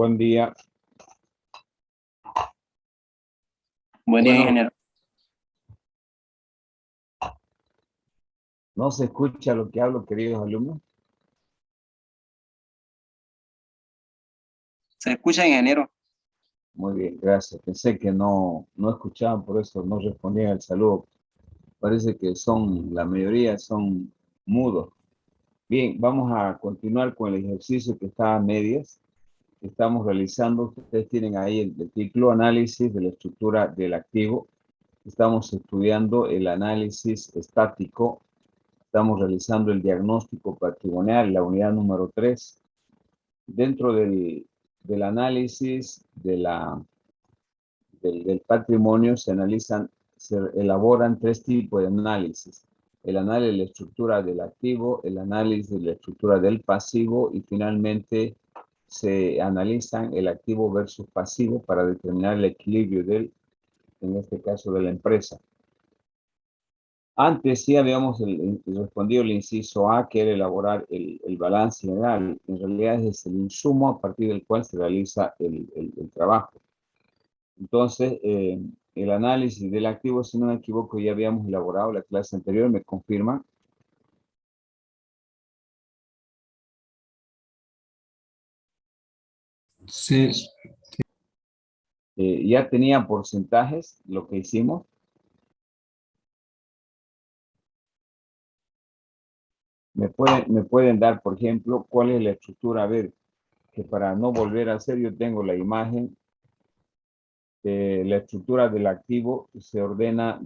Buen día. Buen día, Bueno, ingeniero. ¿no se escucha lo que hablo, queridos alumnos? ¿Se escucha, ingeniero? Muy bien, gracias. Pensé que no escuchaban, por eso no respondían al saludo. Parece que la mayoría son mudos. Bien, vamos a continuar con el ejercicio que está a medias. Estamos realizando, ustedes tienen ahí el título Análisis de la estructura del activo. Estamos estudiando el análisis estático. Estamos realizando el diagnóstico patrimonial, la unidad número 3. Dentro del análisis del patrimonio se elaboran tres tipos de análisis. El análisis de la estructura del activo, el análisis de la estructura del pasivo y finalmente se analizan el activo versus pasivo para determinar el equilibrio en este caso, de la empresa. Antes sí habíamos respondido el inciso A, que era elaborar el balance general. En realidad es el insumo a partir del cual se realiza el trabajo. Entonces, el análisis del activo, si no me equivoco, ya habíamos elaborado la clase anterior, ¿me confirman? Sí. Ya tenía porcentajes lo que hicimos. Me pueden dar, por ejemplo, cuál es la estructura. A ver, que para no volver a hacer, yo tengo la imagen. La estructura del activo se ordena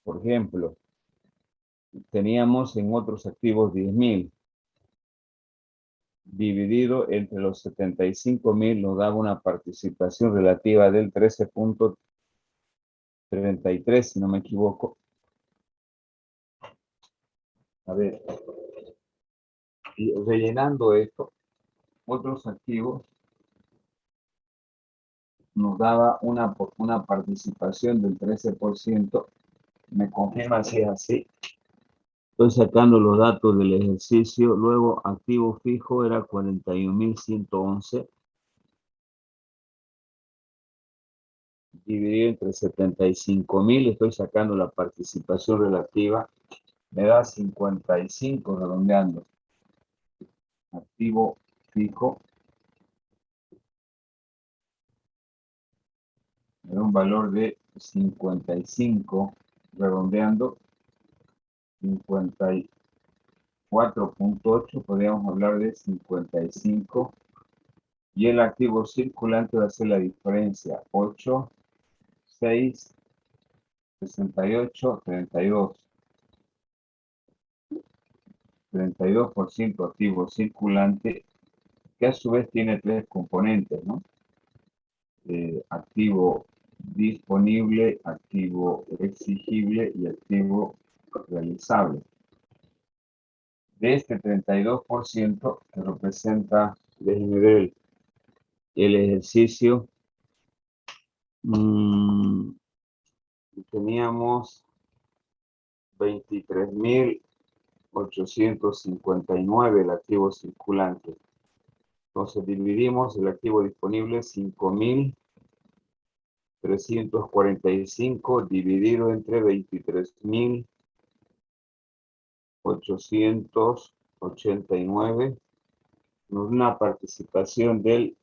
por ejemplo, teníamos en otros activos 10.000. Dividido entre los 75.000 nos daba una participación relativa del 13.33, si no me equivoco. A ver, y rellenando esto, otros activos nos daba una participación del 13%. ¿Me confirma si es así? Estoy sacando los datos del ejercicio. Luego, activo fijo era 41.111. Dividido entre 75.000, estoy sacando la participación relativa. Me da 55 redondeando. Activo fijo. Me da un valor de 55 redondeando. 54.8, podríamos hablar de 55. Y el activo circulante va a ser la diferencia. 8, 6, 68, 32. 32% activo circulante, que a su vez tiene tres componentes, ¿no? Activo disponible, activo exigible y activo realizable. De este 32% que representa, déjenme ver el ejercicio, teníamos 23.859 el activo circulante. Entonces dividimos el activo disponible 5.345 dividido entre 23.889, una participación del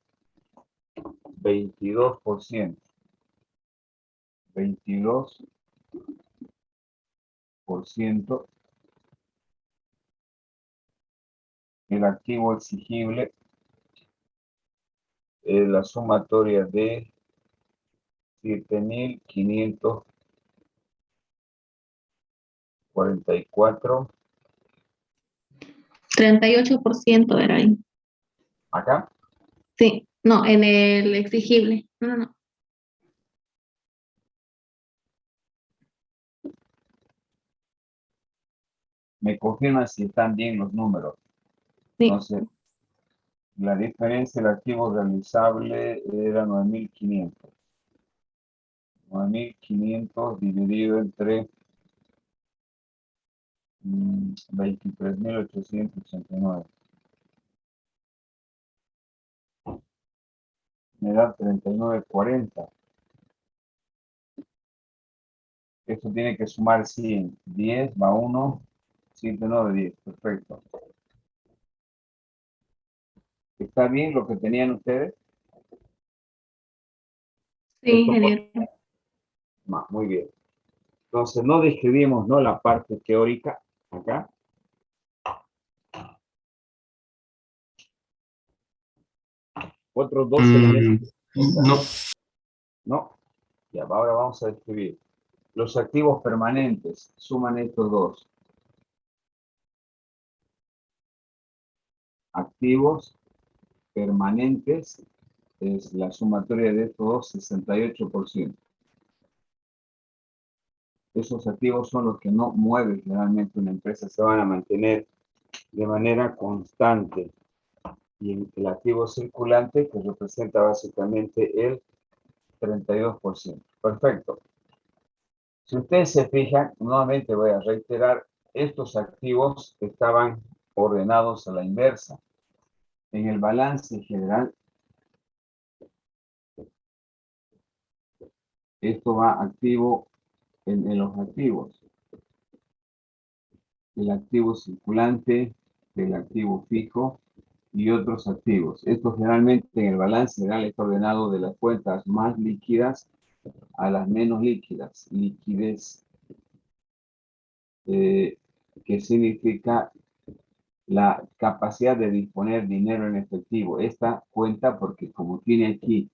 22%. 22%. El activo exigible es la sumatoria de 7.544. 38% era ahí. ¿Acá? Sí, no, en el exigible. No. Me confirma si están bien los números. Sí. Entonces, la diferencia del activo realizable era 9.500. 9.500 dividido entre 23.889. me da 39.40. Esto tiene que sumar 100. 10 va 1, 7, 9, 10. Perfecto. ¿Está bien lo que tenían ustedes? Sí, ingeniero. Muy bien. Entonces, no describimos ¿no? la parte teórica acá. Otros dos elementos. No. No. Ya, ahora vamos a describir. Los activos permanentes suman estos dos. Activos permanentes es la sumatoria de estos dos, 68%. Esos activos son los que no mueven generalmente una empresa, se van a mantener de manera constante. Y el activo circulante, que representa básicamente el 32%. Perfecto. Si ustedes se fijan, nuevamente voy a reiterar, estos activos estaban ordenados a la inversa. En el balance general, esto va activo en los activos. El activo circulante, el activo fijo y otros activos. Esto generalmente en el balance general está ordenado de las cuentas más líquidas a las menos líquidas. Liquidez, que significa la capacidad de disponer dinero en efectivo. Esta cuenta, porque como tiene aquí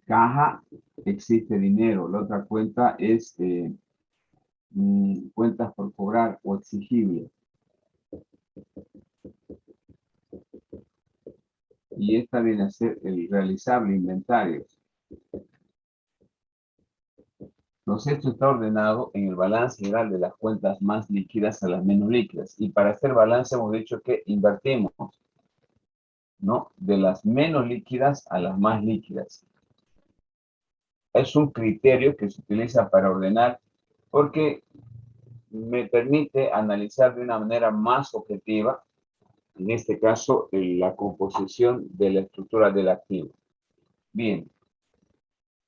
caja, existe dinero. La otra cuenta es cuentas por cobrar o exigible. Y esta viene a ser el realizable inventarios. Entonces esto está ordenado en el balance general de las cuentas más líquidas a las menos líquidas. Y para hacer balance hemos dicho que invertimos, ¿no? De las menos líquidas a las más líquidas. Es un criterio que se utiliza para ordenar porque me permite analizar de una manera más objetiva, en este caso, la composición de la estructura del activo. Bien,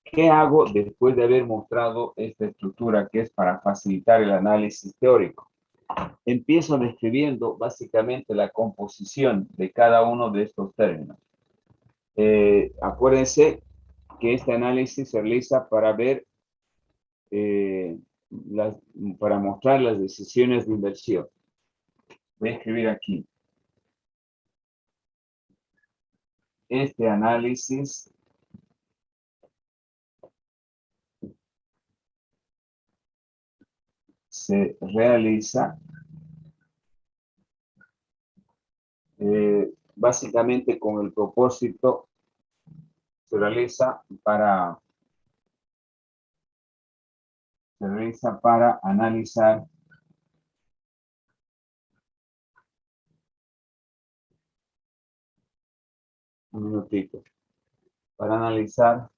¿qué hago después de haber mostrado esta estructura que es para facilitar el análisis teórico? Empiezo describiendo básicamente la composición de cada uno de estos términos. Acuérdense que este análisis se realiza para ver, para mostrar las decisiones de inversión. Voy a escribir aquí. Este análisis se realiza básicamente con el propósito, se realiza para analizar un minutito, para analizar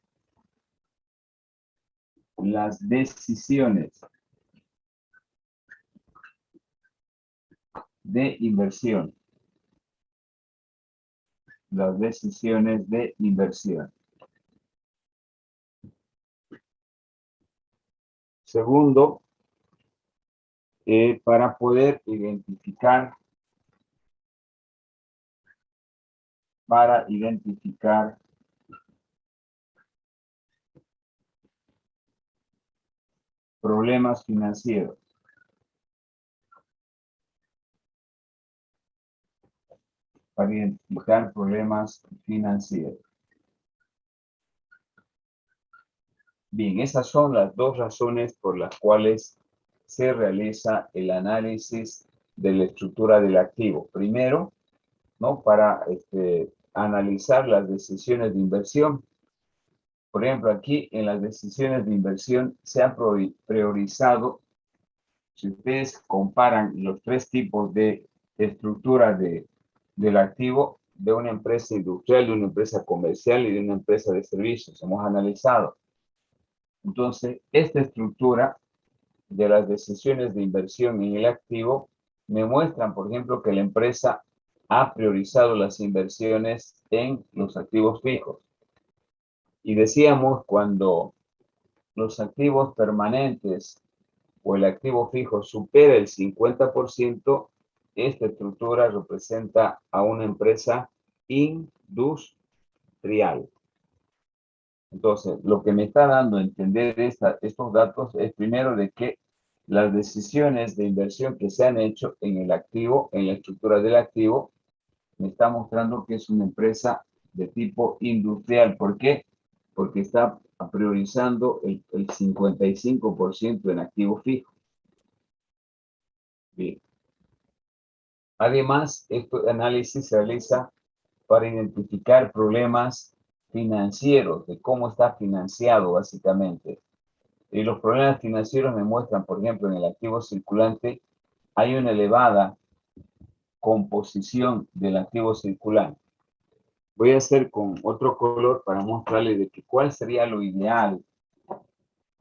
las decisiones de inversión. Las decisiones de inversión. Segundo, para poder identificar problemas financieros. Para identificar problemas financieros. Bien, esas son las dos razones por las cuales se realiza el análisis de la estructura del activo. Primero, ¿no? Para analizar las decisiones de inversión. Por ejemplo, aquí en las decisiones de inversión se ha priorizado, si ustedes comparan los tres tipos de estructura del activo de una empresa industrial, de una empresa comercial y de una empresa de servicios, hemos analizado. Entonces, esta estructura de las decisiones de inversión en el activo me muestran, por ejemplo, que la empresa ha priorizado las inversiones en los activos fijos. Y decíamos, cuando los activos permanentes o el activo fijo supera el 50%, esta estructura representa a una empresa industrial. Entonces, lo que me está dando a entender estos datos es primero de que las decisiones de inversión que se han hecho en el activo, en la estructura del activo, me está mostrando que es una empresa de tipo industrial. ¿Por qué? Porque está priorizando el 55% en activo fijo. Bien. Además, este análisis se realiza para identificar problemas financieros, de cómo está financiado básicamente. Y los problemas financieros me muestran, por ejemplo, en el activo circulante, hay una elevada composición del activo circulante. Voy a hacer con otro color para mostrarle de que cuál sería lo ideal.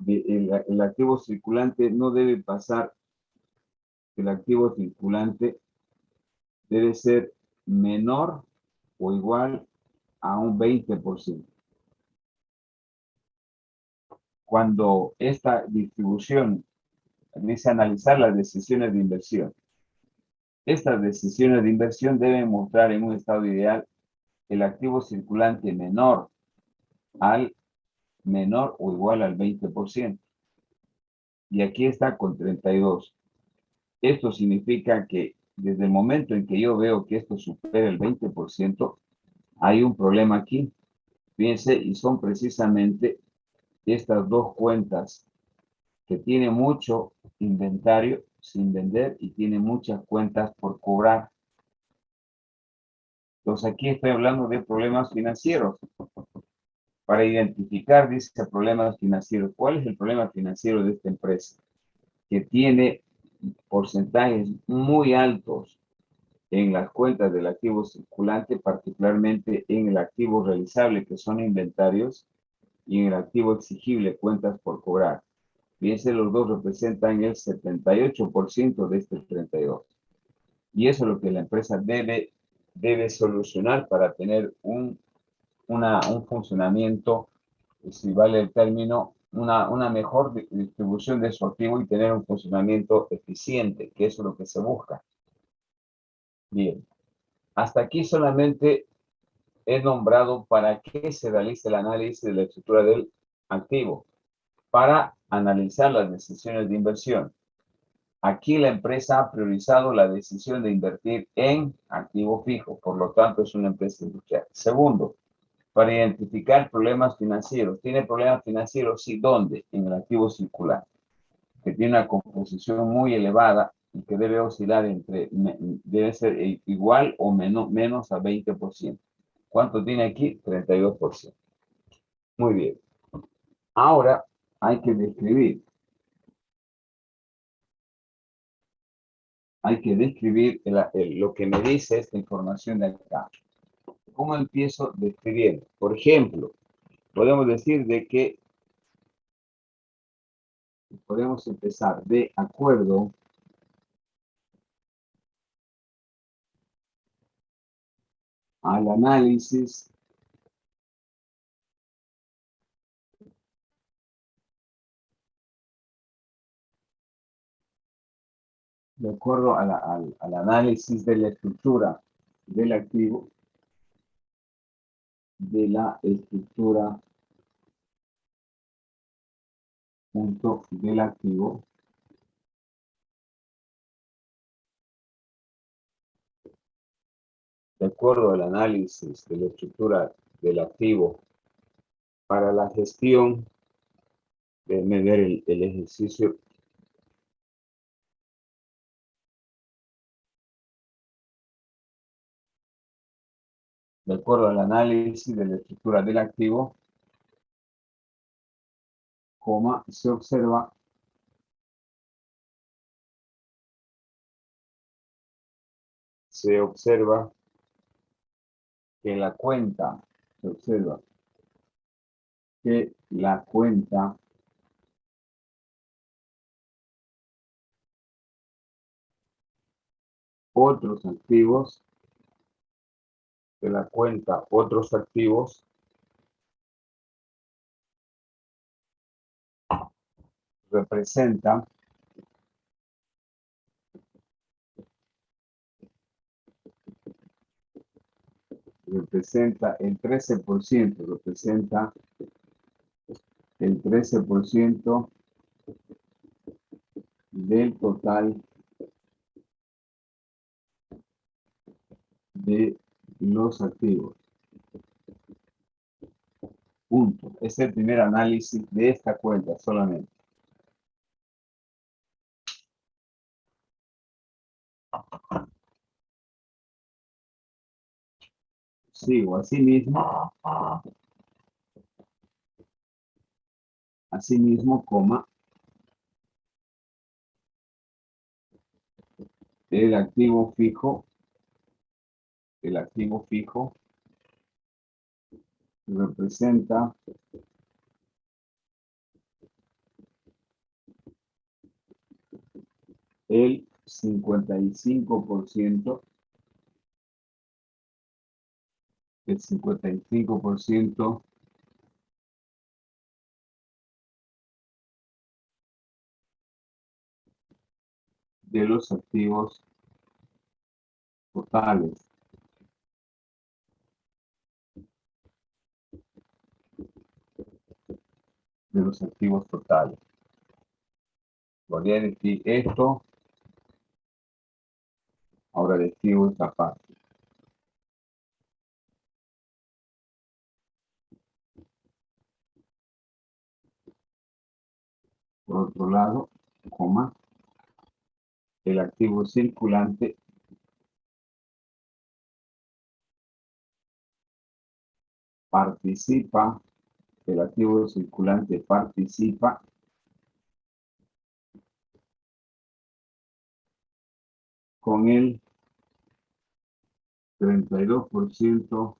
El activo circulante no debe pasar, el activo circulante debe ser menor o igual a un 20%. Cuando esta distribución dice analizar las decisiones de inversión, estas decisiones de inversión deben mostrar en un estado ideal el activo circulante menor o igual al 20%. Y aquí está con 32. Esto significa que desde el momento en que yo veo que esto supera el 20%, hay un problema aquí. Fíjense, y son precisamente estas dos cuentas que tiene mucho inventario sin vender y tiene muchas cuentas por cobrar. Entonces aquí estoy hablando de problemas financieros. Para identificar, dice, problemas financieros. ¿Cuál es el problema financiero de esta empresa? Que tiene porcentajes muy altos en las cuentas del activo circulante, particularmente en el activo realizable, que son inventarios, y en el activo exigible, cuentas por cobrar. Fíjense, los dos representan el 78% de este 32%. Y eso es lo que la empresa debe solucionar para tener un funcionamiento, si vale el término, una mejor distribución de su activo y tener un funcionamiento eficiente, que eso es lo que se busca. Bien, hasta aquí solamente he nombrado para qué se realiza el análisis de la estructura del activo, para analizar las decisiones de inversión. Aquí la empresa ha priorizado la decisión de invertir en activo fijo, por lo tanto es una empresa industrial. Segundo, para identificar problemas financieros. ¿Tiene problemas financieros? Sí, ¿dónde? En el activo circular, que tiene una composición muy elevada y que debe oscilar debe ser igual o menos a 20%. ¿Cuánto tiene aquí? 32%. Muy bien. Ahora hay que describir. Hay que describir lo que me dice esta información de acá. ¿Cómo empiezo describiendo? Por ejemplo, podemos decir de que podemos empezar de acuerdo al análisis de acuerdo al análisis de la estructura del activo, de la estructura del activo, de acuerdo al análisis de la estructura del activo para la gestión, déjenme ver el ejercicio. De acuerdo al análisis de la estructura del activo, se observa que la cuenta, otros activos, otros activos representa el 13%, representa el 13% del total de los activos. Punto. Es el primer análisis de esta cuenta solamente. Sigo, asimismo, coma, el activo fijo representa el 55%, de los activos totales. Voy a decir esto, ahora describo esta parte. Por otro lado, coma, el activo circulante participa con el 32%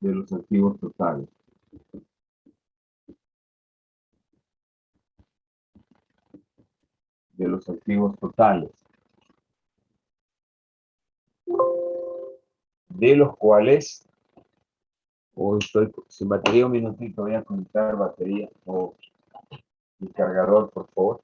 de los activos totales. De los cuales, hoy estoy sin batería, un minutito, voy a conectar batería o el cargador, por favor.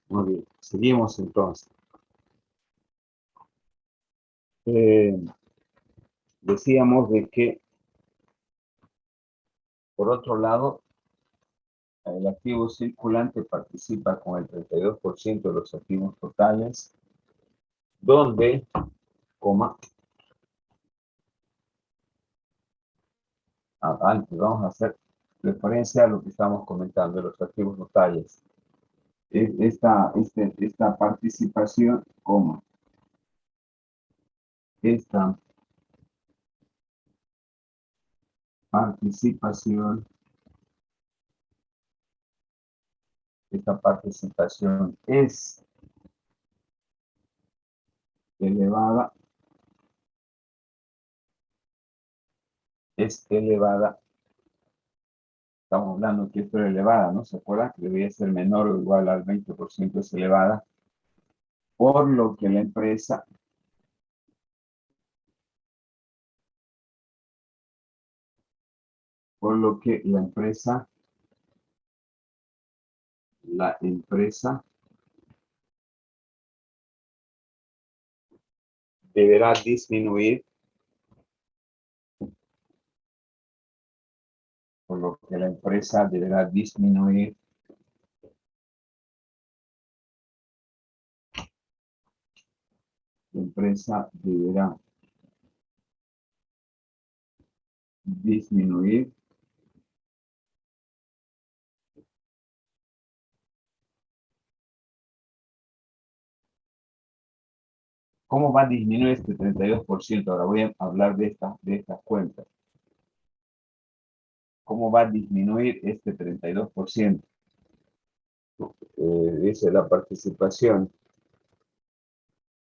Muy bien, seguimos entonces. Decíamos de que, por otro lado, el activo circulante participa con el 32% de los activos totales, donde, coma, antes vamos a hacer referencia a lo que estamos comentando de los activos totales. Esta participación, coma, esta participación es elevada, estamos hablando que esto es elevada, ¿no? ¿Se acuerdan? Que debía ser menor o igual al 20%, es elevada, por lo que la empresa deberá disminuir, ¿Cómo va a disminuir este 32%? Ahora voy a hablar de estas cuentas. ¿Cómo va a disminuir este 32%? Dice la participación.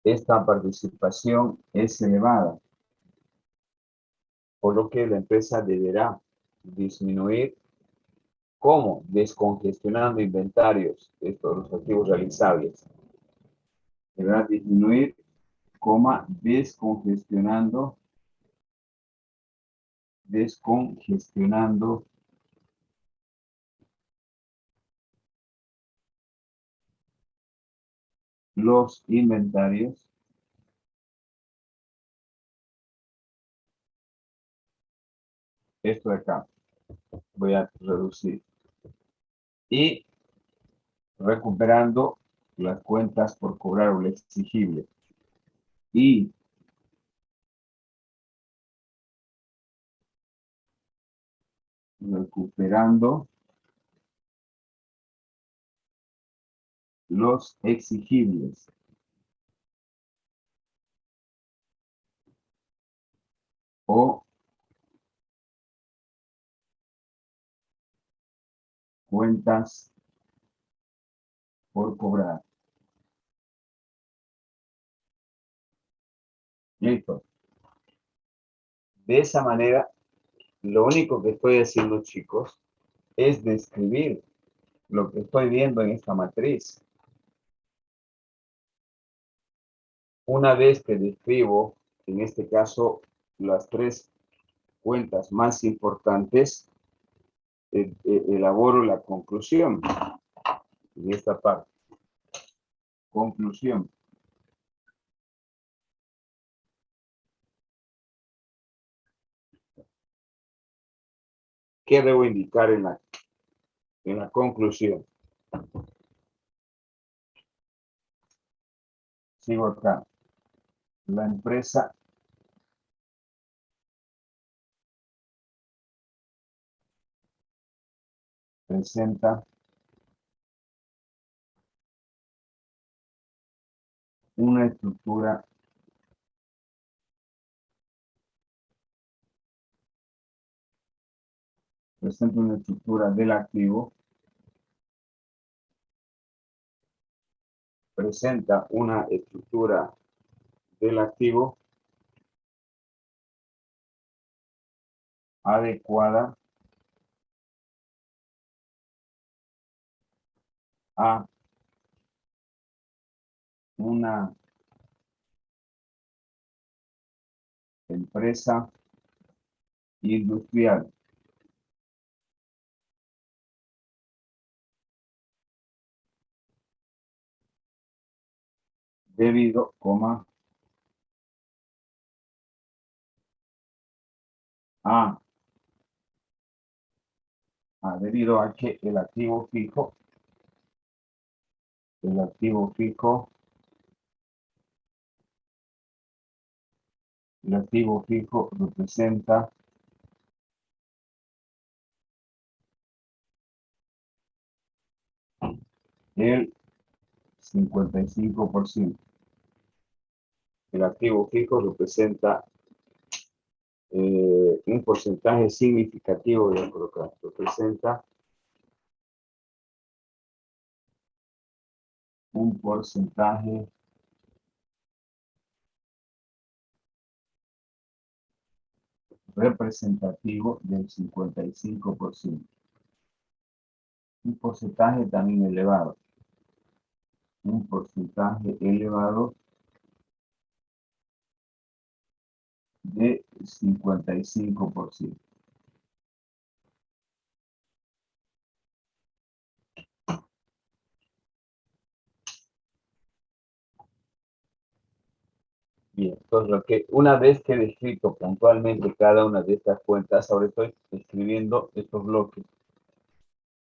Esta participación es elevada, por lo que la empresa deberá disminuir. ¿Cómo? Descongestionando inventarios, estos los activos realizables. Deberá disminuir, descongestionando los inventarios esto de acá voy a reducir y recuperando las cuentas por cobrar o lo exigible y recuperando los exigibles. O cuentas por cobrar. Listo. De esa manera, lo único que estoy haciendo, chicos, es describir lo que estoy viendo en esta matriz. Una vez que describo, en este caso, las tres cuentas más importantes, elaboro la conclusión de esta parte. Conclusión. ¿Qué debo indicar en la conclusión? Sigo acá. La empresa presenta una estructura del activo, presenta una estructura del activo adecuada a una empresa industrial. Debido, debido a que el activo fijo representa el 55%. El activo fijo representa un porcentaje significativo de colocar. Representa un porcentaje representativo del 55%. Un porcentaje también elevado. Un porcentaje elevado de 55%. Bien, entonces una vez que he descrito puntualmente cada una de estas cuentas, ahora estoy escribiendo estos bloques.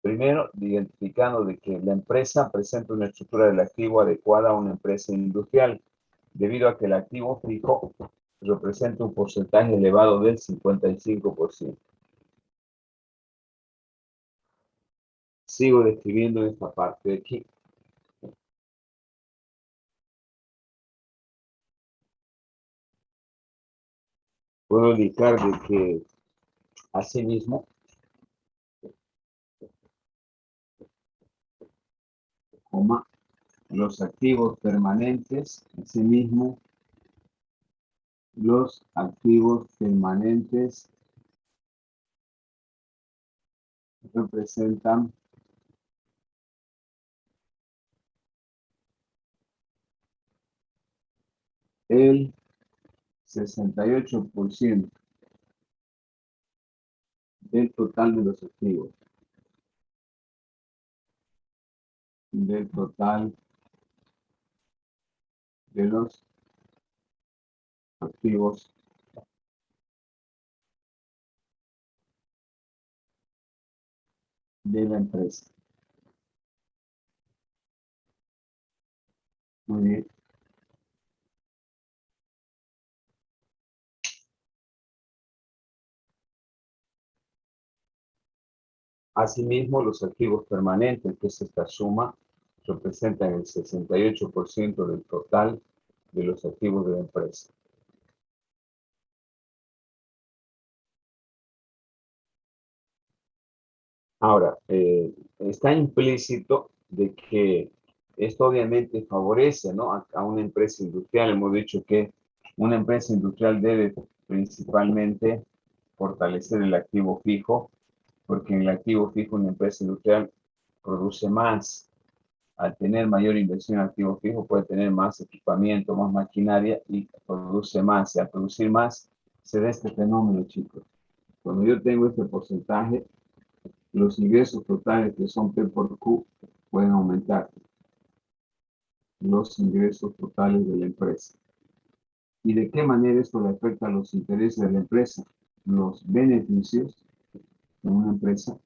Primero, identificando de que la empresa presenta una estructura del activo adecuada a una empresa industrial, debido a que el activo fijo representa un porcentaje elevado del 55%. Sigo describiendo esta parte de aquí. Puedo indicar de que, asimismo, coma, los activos permanentes, asimismo, los activos permanentes representan el 68% del total de los activos. Del total de los activos de la empresa. Muy bien. Asimismo, los activos permanentes, que es esta suma, representan el 68% del total de los activos de la empresa. Ahora, está implícito de que esto obviamente favorece, ¿no?, a una empresa industrial. Hemos dicho que una empresa industrial debe principalmente fortalecer el activo fijo, porque en el activo fijo una empresa industrial produce más. Al tener mayor inversión en activo fijo puede tener más equipamiento, más maquinaria y produce más. Y al producir más se da este fenómeno, chicos. Cuando yo tengo este porcentaje, los ingresos totales, que son P por Q, pueden aumentar. Los ingresos totales de la empresa. ¿Y de qué manera esto le afecta a los intereses de la empresa? Los beneficios de una empresa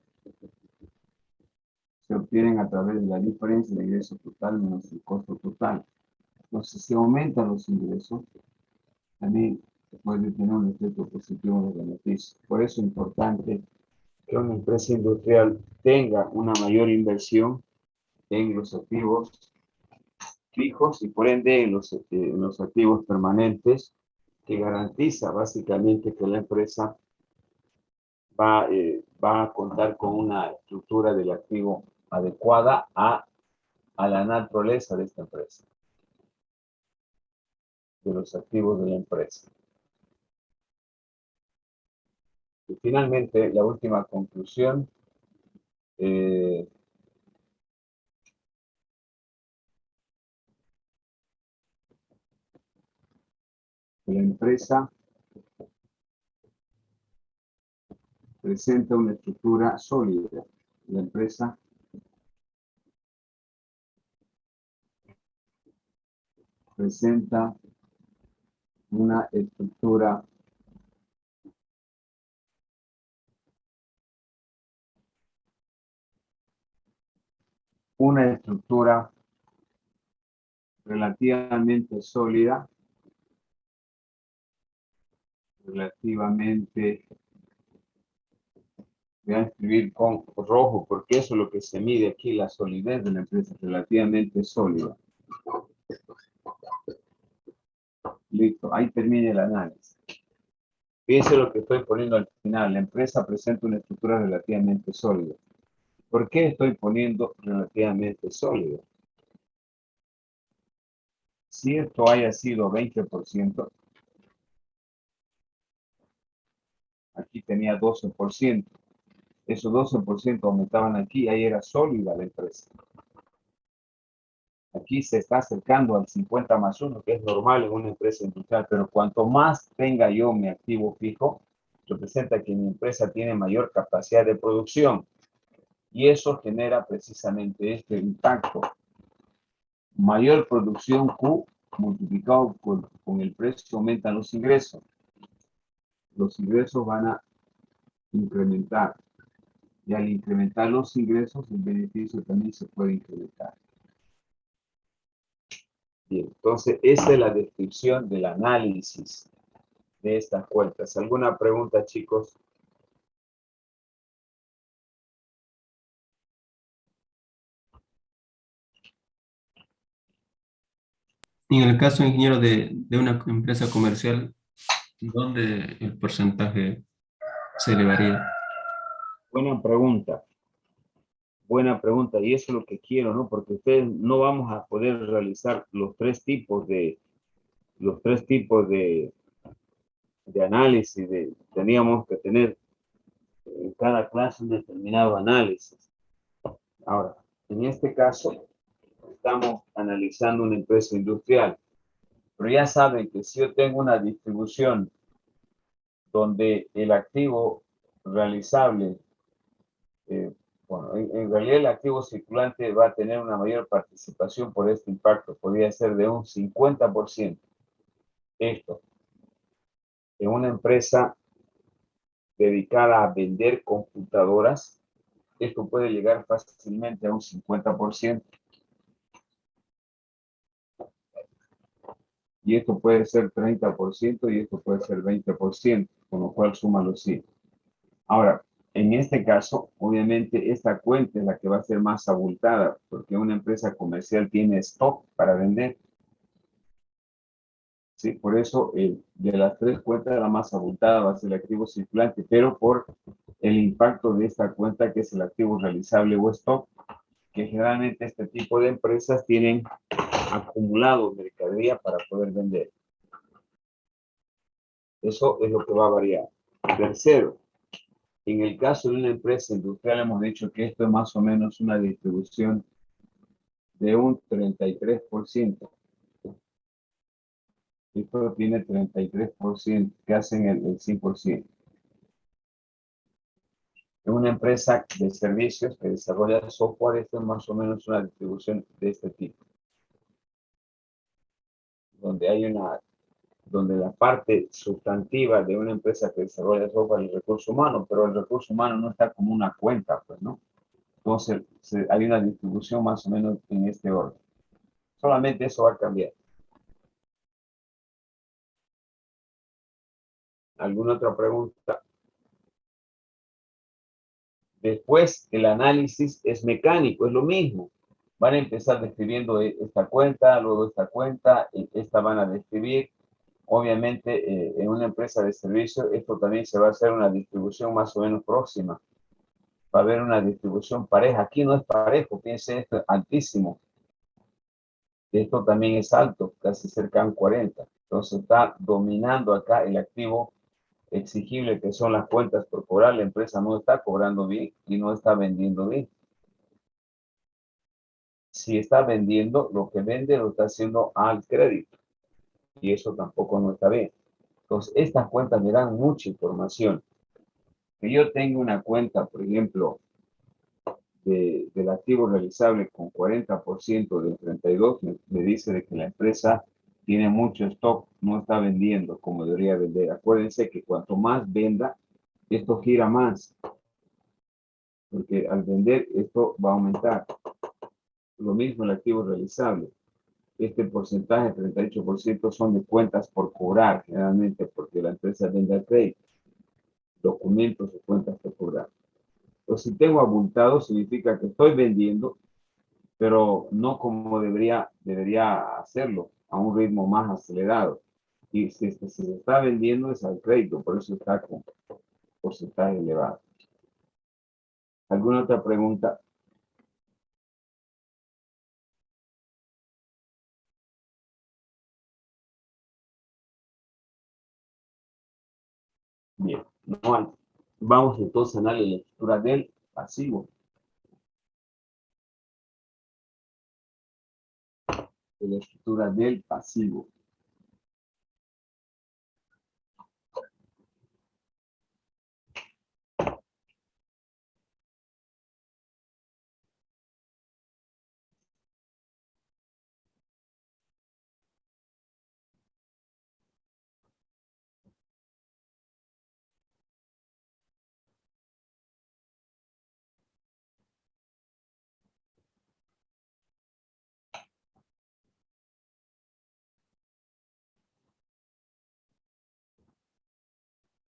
se obtienen a través de la diferencia de ingreso total menos el costo total. Entonces, si aumentan los ingresos, también puede tener un efecto positivo de beneficio. Por eso es importante que una empresa industrial tenga una mayor inversión en los activos fijos y por ende en los activos permanentes, que garantiza básicamente que la empresa va a contar con una estructura del activo adecuada a la naturaleza de esta empresa, de los activos de la empresa. Y finalmente, la última conclusión, la empresa presenta una estructura sólida. La empresa presenta una estructura relativamente sólida, voy a escribir con rojo porque eso es lo que se mide aquí, la solidez de la empresa, relativamente sólida. Listo, ahí termina el análisis. Fíjense lo que estoy poniendo al final. La empresa presenta una estructura relativamente sólida. ¿Por qué estoy poniendo relativamente sólida? Si esto haya sido 20%, aquí tenía 12%. Esos 12% aumentaban aquí, ahí era sólida la empresa. Aquí se está acercando al 50+1, que es normal en una empresa industrial, pero cuanto más tenga yo mi activo fijo, representa que mi empresa tiene mayor capacidad de producción. Y eso genera precisamente este impacto. Mayor producción Q multiplicado con el precio aumentan los ingresos. Los ingresos van a incrementar. Y al incrementar los ingresos, el beneficio también se puede incrementar. Bien, entonces esa es la descripción del análisis de estas cuentas. ¿Alguna pregunta, chicos? En el caso, ingeniero, de una empresa comercial, ¿dónde el porcentaje se elevaría? Buena pregunta. buena pregunta, y eso es lo que quiero, ¿no? Porque ustedes no vamos a poder realizar los tres tipos de análisis. Teníamos que tener en cada clase un determinado análisis. Ahora, en este caso, estamos analizando una empresa industrial, pero ya saben que si yo tengo una distribución donde el activo realizable, bueno, en realidad el activo circulante va a tener una mayor participación por este impacto, podría ser de un 50%. Esto, en una empresa dedicada a vender computadoras, esto puede llegar fácilmente a un 50%. Y esto puede ser 30% y esto puede ser 20%, con lo cual suma los 100. Ahora, en este caso, obviamente, esta cuenta es la que va a ser más abultada, porque una empresa comercial tiene stock para vender. Sí, por eso, de las tres cuentas, la más abultada va a ser el activo circulante, pero por el impacto de esta cuenta, que es el activo realizable o stock, que generalmente este tipo de empresas tienen acumulado mercadería para poder vender. Eso es lo que va a variar. Tercero, en el caso de una empresa industrial hemos dicho que esto es más o menos una distribución de un 33%. Esto tiene 33% que hacen el 100%. En una empresa de servicios que desarrolla software, esto es más o menos una distribución de este tipo. Donde la parte sustantiva de una empresa que desarrolla software es el recurso humano, pero el recurso humano no está como una cuenta, pues, ¿no? Entonces, hay una distribución más o menos en este orden. Solamente eso va a cambiar. ¿Alguna otra pregunta? Después, el análisis es mecánico, es lo mismo. Van a empezar describiendo esta cuenta, luego esta cuenta, esta van a describir. Obviamente, en una empresa de servicio, esto también se va a hacer una distribución más o menos próxima. Va a haber una distribución pareja. Aquí no es parejo, fíjense, esto es altísimo. Esto también es alto, casi cerca de 40. Entonces está dominando acá el activo exigible, que son las cuentas por cobrar. La empresa no está cobrando bien y no está vendiendo bien. Si está vendiendo, lo que vende lo está haciendo al crédito. Y eso tampoco no está bien. Entonces, estas cuentas me dan mucha información. Que yo tenga una cuenta, por ejemplo, del activo realizable con 40% del 32%, me dice de que la empresa tiene mucho stock, no está vendiendo como debería vender. Acuérdense que cuanto más venda, esto gira más, porque al vender esto va a aumentar. Lo mismo el activo realizable. Este porcentaje, 38%, son de cuentas por cobrar, generalmente porque la empresa vende a crédito, documentos o cuentas por cobrar. Entonces, si tengo abultado, significa que estoy vendiendo, pero no como debería hacerlo, a un ritmo más acelerado. Y si se está vendiendo es al crédito, por eso está con porcentaje elevado. ¿Alguna otra pregunta? Bien, no hay. Vamos entonces a darle la estructura del pasivo. De la estructura del pasivo.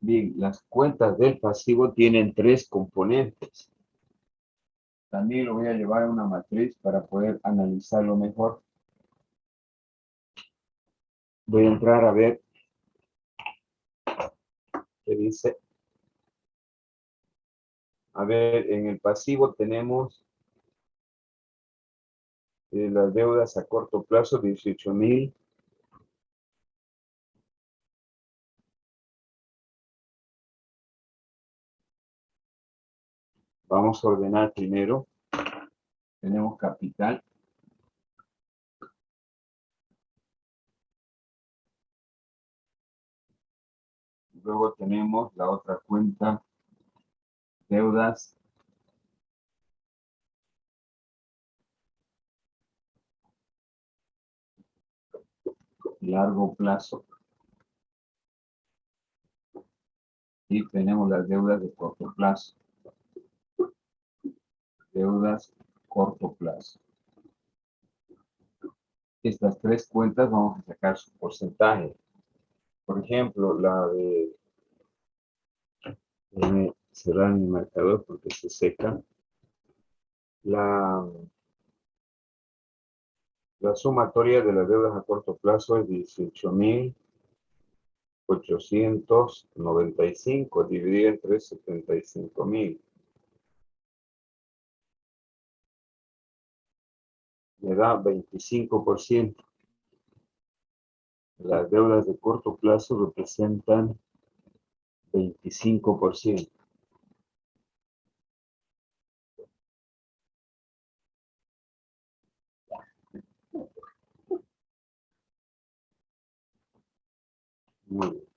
Bien, las cuentas del pasivo tienen tres componentes. También lo voy a llevar a una matriz para poder analizarlo mejor. Voy a entrar a ver qué dice. A ver, en el pasivo tenemos Las deudas a corto plazo, 18,000. Vamos a ordenar primero. Tenemos capital. Luego tenemos la otra cuenta, deudas largo plazo. Y tenemos las deudas de corto plazo. Deudas corto plazo. Estas tres cuentas vamos a sacar su porcentaje. Por ejemplo, la de... Déjame cerrar mi marcador porque se seca. La sumatoria de las deudas a corto plazo es 18,895 dividido entre 75,000. Me da 25%. Las deudas de corto plazo representan 25%. Muy bien.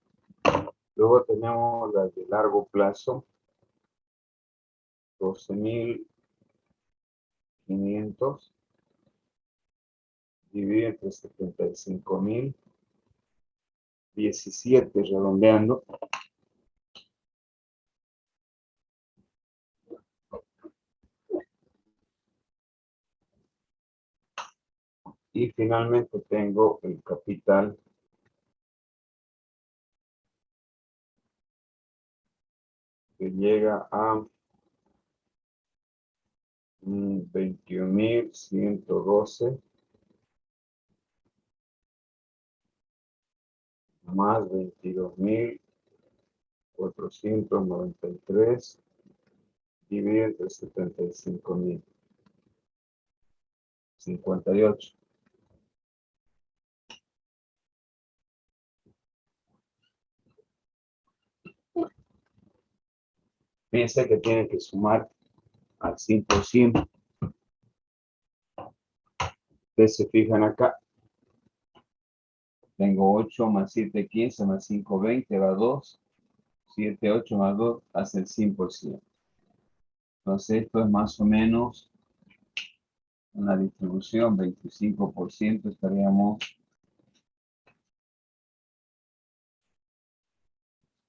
Luego tenemos las de largo plazo, 12,500 dividido entre 75,000, 17 redondeando. Y finalmente tengo el capital que llega a 21,112 más 22,493 dividido entre 75,000. 58. Piensa que tienen que sumar al 100%. Ustedes se fijan acá. Tengo 8 más 7, 15 más 5, 20, va 2. 7, 8 más 2 hace el 100%. Entonces esto es más o menos una distribución, 25% estaríamos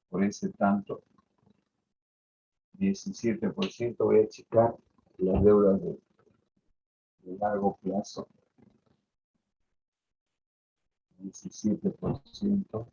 por ese tanto. 17% voy a checar las deudas de largo plazo. 17%.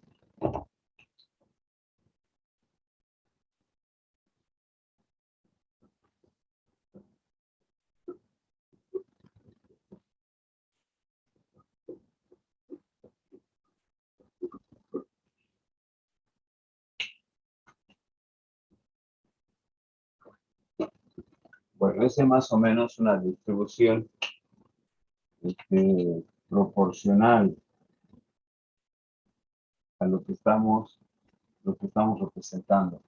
Bueno, esa es más o menos una distribución proporcional a lo que estamos representando.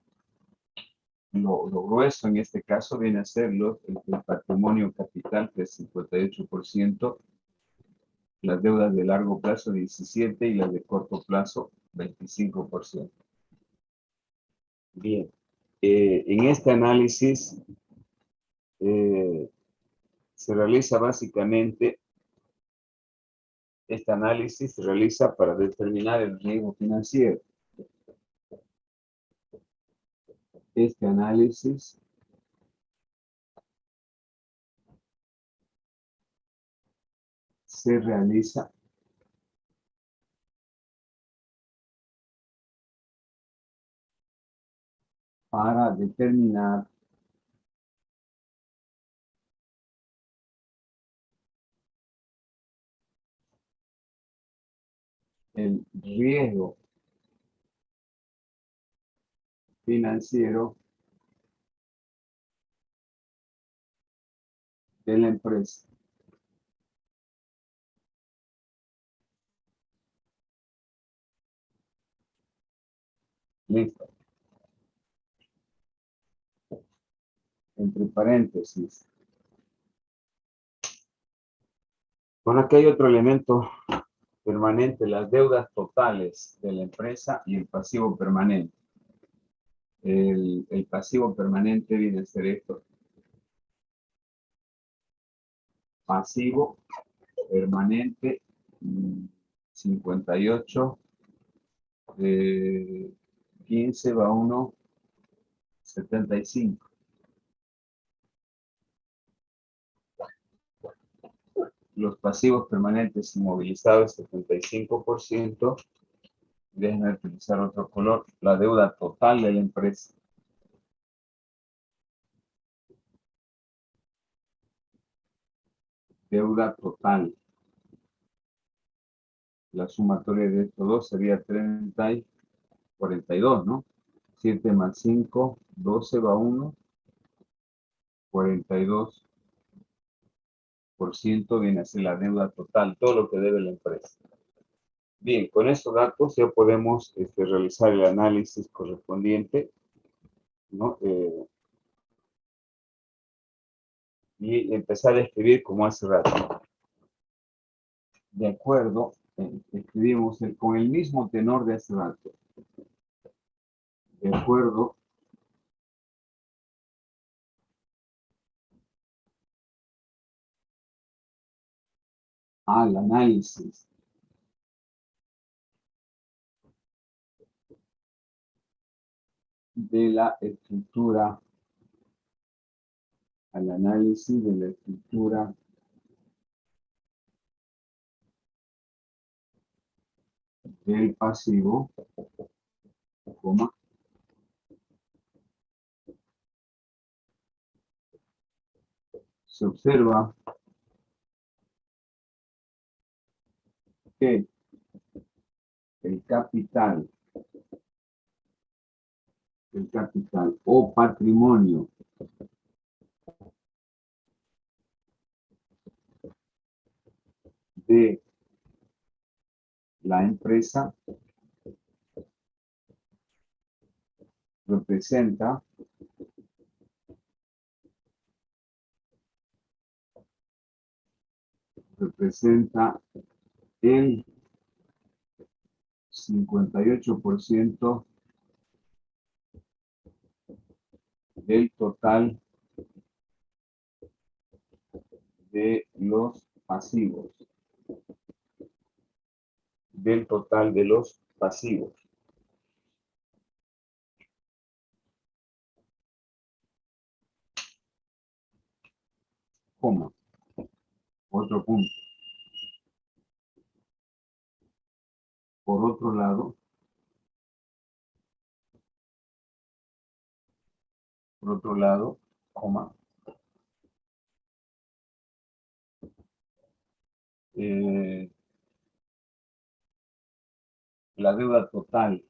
Lo grueso en este caso viene a ser el patrimonio capital, que es 58%, las deudas de largo plazo 17% y las de corto plazo 25%. Bien, en este análisis se realiza básicamente, este análisis se realiza para determinar el riesgo financiero. Este análisis se realiza para determinar el riesgo financiero de la empresa. Listo. Entre paréntesis. Bueno, aquí hay otro elemento permanente, las deudas totales de la empresa y el pasivo permanente. El pasivo permanente viene a ser esto. Pasivo permanente 58 15 va 1 75. Los pasivos permanentes inmovilizados 75%. Déjenme utilizar otro color. La deuda total de la empresa. Deuda total. La sumatoria de estos dos sería 30 y 42, ¿no? 7 más 5, 12 va 1. 42% viene a ser la deuda total, todo lo que debe la empresa. Bien, con estos datos ya podemos realizar el análisis correspondiente, ¿no? Y empezar a escribir como hace rato. De acuerdo, escribimos con el mismo tenor de hace rato. De acuerdo al análisis de la estructura, al análisis de la estructura del pasivo, coma, se observa que el capital o patrimonio de la empresa representa el 58% del total de los pasivos. Del total de los pasivos. Coma. Otro punto. Por otro lado, coma, la deuda total,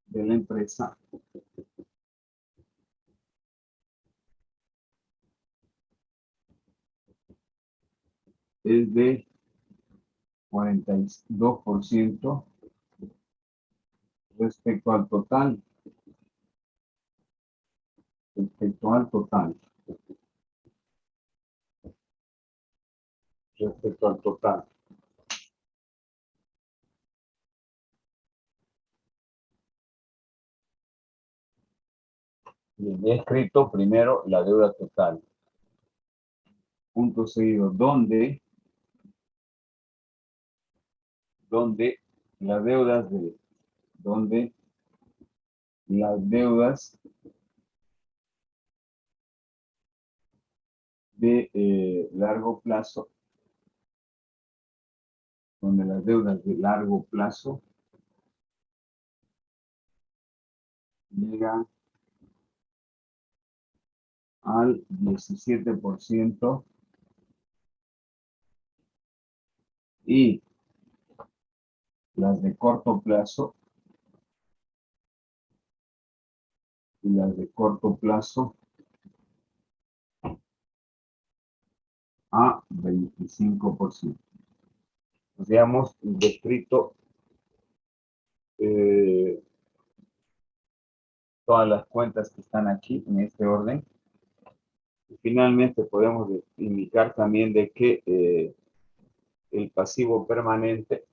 de la empresa es de 42% respecto al total. Respecto al total. Bien, he escrito primero la deuda total. Punto seguido, donde las deudas de largo plazo, llegan al 17% y las de corto plazo a 25%. Nos hemos descrito todas las cuentas que están aquí en este orden. Y finalmente podemos indicar también de que el pasivo permanente,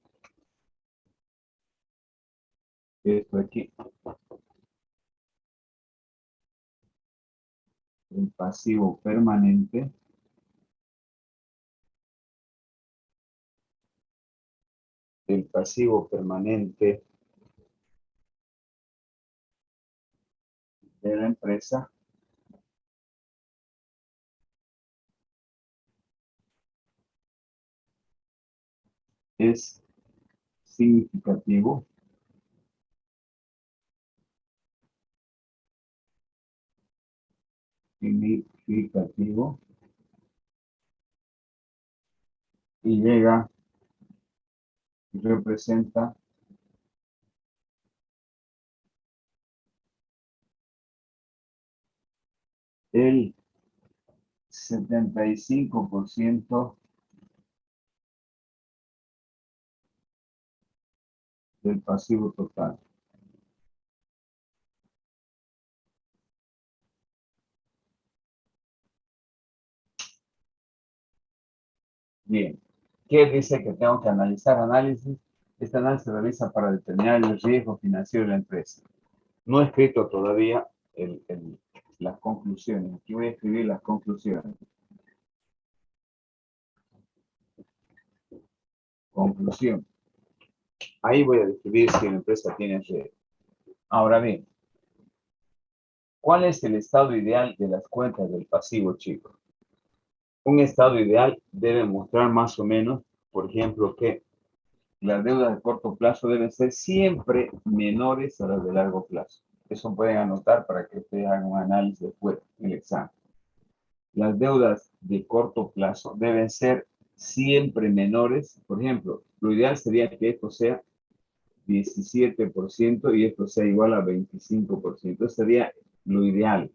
esto aquí, el pasivo permanente de la empresa es significativo y llega y representa el 75% del pasivo total. Bien, ¿qué dice que tengo que analizar? Análisis. Este análisis se realiza para determinar el riesgo financiero de la empresa. No he escrito todavía las conclusiones. Aquí voy a escribir las conclusiones. Conclusión. Ahí voy a describir si la empresa tiene riesgo. Ahora bien, ¿cuál es el estado ideal de las cuentas del pasivo, chicos? Un estado ideal debe mostrar más o menos, por ejemplo, que las deudas de corto plazo deben ser siempre menores a las de largo plazo. Eso pueden anotar para que ustedes hagan un análisis después en el examen. Las deudas de corto plazo deben ser siempre menores. Por ejemplo, lo ideal sería que esto sea 17% y esto sea igual a 25%. Eso sería lo ideal.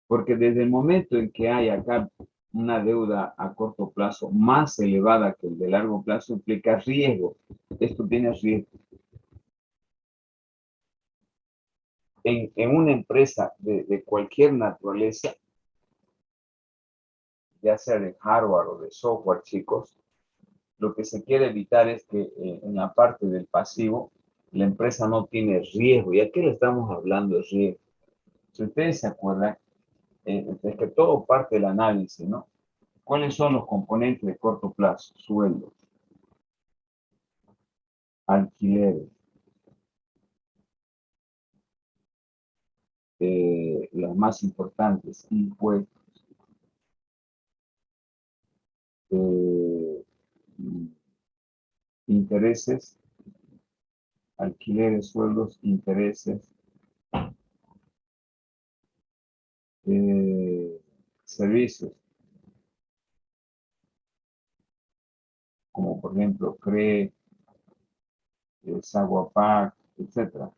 Porque desde el momento en que hay acá una deuda a corto plazo más elevada que el de largo plazo, implica riesgo. Esto tiene riesgo. En una empresa de cualquier naturaleza, ya sea de hardware o de software, chicos, lo que se quiere evitar es que en la parte del pasivo, la empresa no tiene riesgo. ¿Y a qué le estamos hablando de riesgo? Si ustedes se acuerdan, es que todo parte del análisis, ¿no? ¿Cuáles son los componentes de corto plazo? Sueldos, alquileres, las más importantes, impuestos, intereses, alquileres, sueldos, intereses, servicios, como por ejemplo CRE, Saguapac, etc.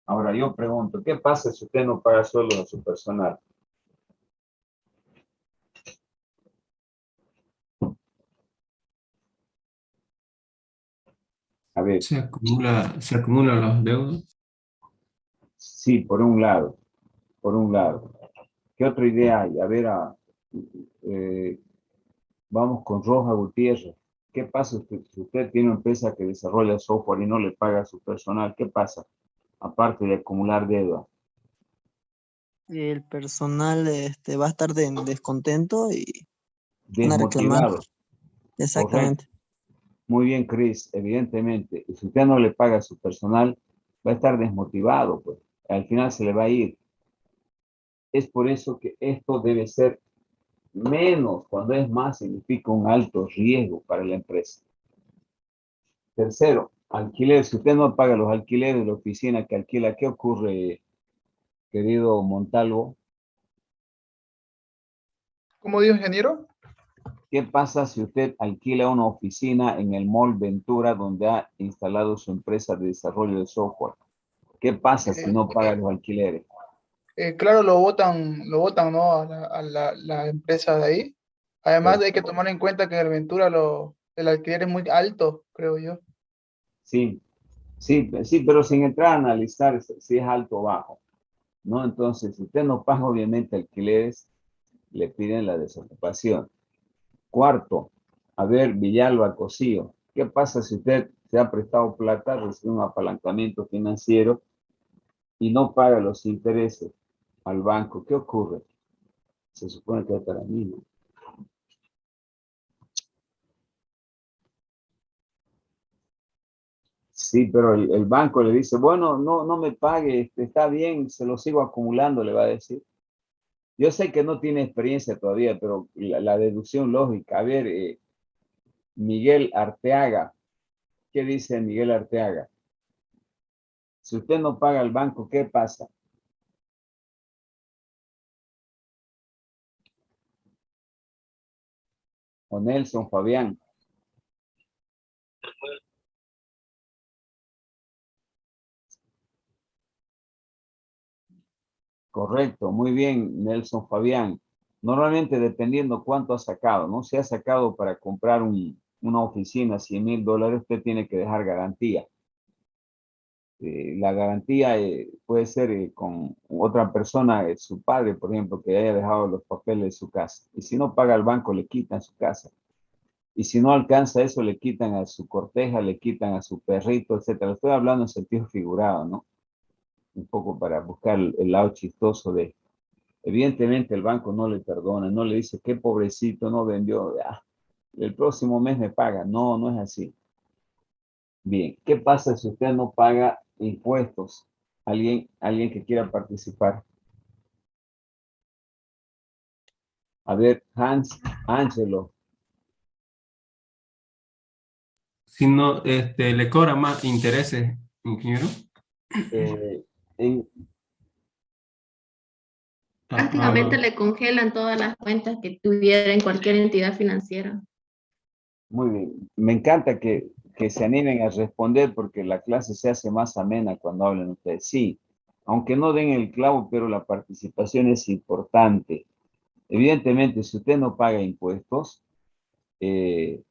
Ahora yo pregunto, ¿qué pasa si usted no paga sueldos a su personal? A ver, Se acumulan los deudos. sí, por un lado, por un lado. ¿Qué otra idea hay? A ver, vamos con Roja Gutiérrez. ¿Qué pasa si usted tiene una empresa que desarrolla software y no le paga a su personal? ¿Qué pasa? Aparte de acumular deuda. El personal va a estar en descontento y van a reclamar. Desmotivado. Exactamente. Correcto. Muy bien, Chris, evidentemente. Y si usted no le paga a su personal, va a estar desmotivado, pues. Al final se le va a ir. Es por eso que esto debe ser menos. Cuando es más, significa un alto riesgo para la empresa. Tercero, alquiler. Si usted no paga los alquileres de la oficina que alquila, ¿qué ocurre, querido Montalvo? ¿Cómo dijo, ingeniero? ¿Qué pasa si usted alquila una oficina en el Mall Ventura donde ha instalado su empresa de desarrollo de software? ¿Qué pasa si no paga los alquileres? claro, lo votan, ¿no? La empresa de ahí. Además, hay que tomar en cuenta que en el Ventura el alquiler es muy alto, creo yo. Sí, sí, sí, pero sin entrar a analizar si es alto o bajo, ¿no? Entonces, si usted no paga, obviamente, alquileres, le piden la desocupación. Cuarto, a ver, Villalba, Cosío, ¿qué pasa si usted se ha prestado plata, recibe un apalancamiento financiero y no paga los intereses al banco? ¿Qué ocurre? Se supone que es para mí, ¿no? Sí, pero el banco le dice, bueno, no me pague, está bien, se lo sigo acumulando, le va a decir. Yo sé que no tiene experiencia todavía, pero la deducción lógica. A ver, Miguel Arteaga, ¿qué dice Miguel Arteaga? Si usted no paga al banco, ¿qué pasa? O Nelson Fabián. Correcto, muy bien, Nelson Fabián. Normalmente dependiendo cuánto ha sacado, ¿no? Si ha sacado para comprar una oficina, $100,000, usted tiene que dejar garantía. La garantía puede ser con otra persona, su padre, por ejemplo, que haya dejado los papeles de su casa. Y si no paga al banco, le quitan su casa. Y si no alcanza eso, le quitan a su corteja, le quitan a su perrito, etcétera. Estoy hablando en sentido figurado, ¿no? Un poco para buscar el lado chistoso de... Evidentemente el banco no le perdona, no le dice, qué pobrecito, no vendió, el próximo mes me paga. No, no es así. Bien, ¿qué pasa si usted no paga impuestos? Alguien que quiera participar. A ver, Hans, Angelo, Si no, le cobra más intereses, ingeniero. eh, en- Prácticamente le congelan todas las cuentas que tuviera en cualquier entidad financiera. muy bien. Me encanta que se animen a responder porque la clase se hace más amena cuando hablan ustedes. Sí, aunque no den el clavo, pero la participación es importante. Evidentemente, si usted no paga impuestos, eh,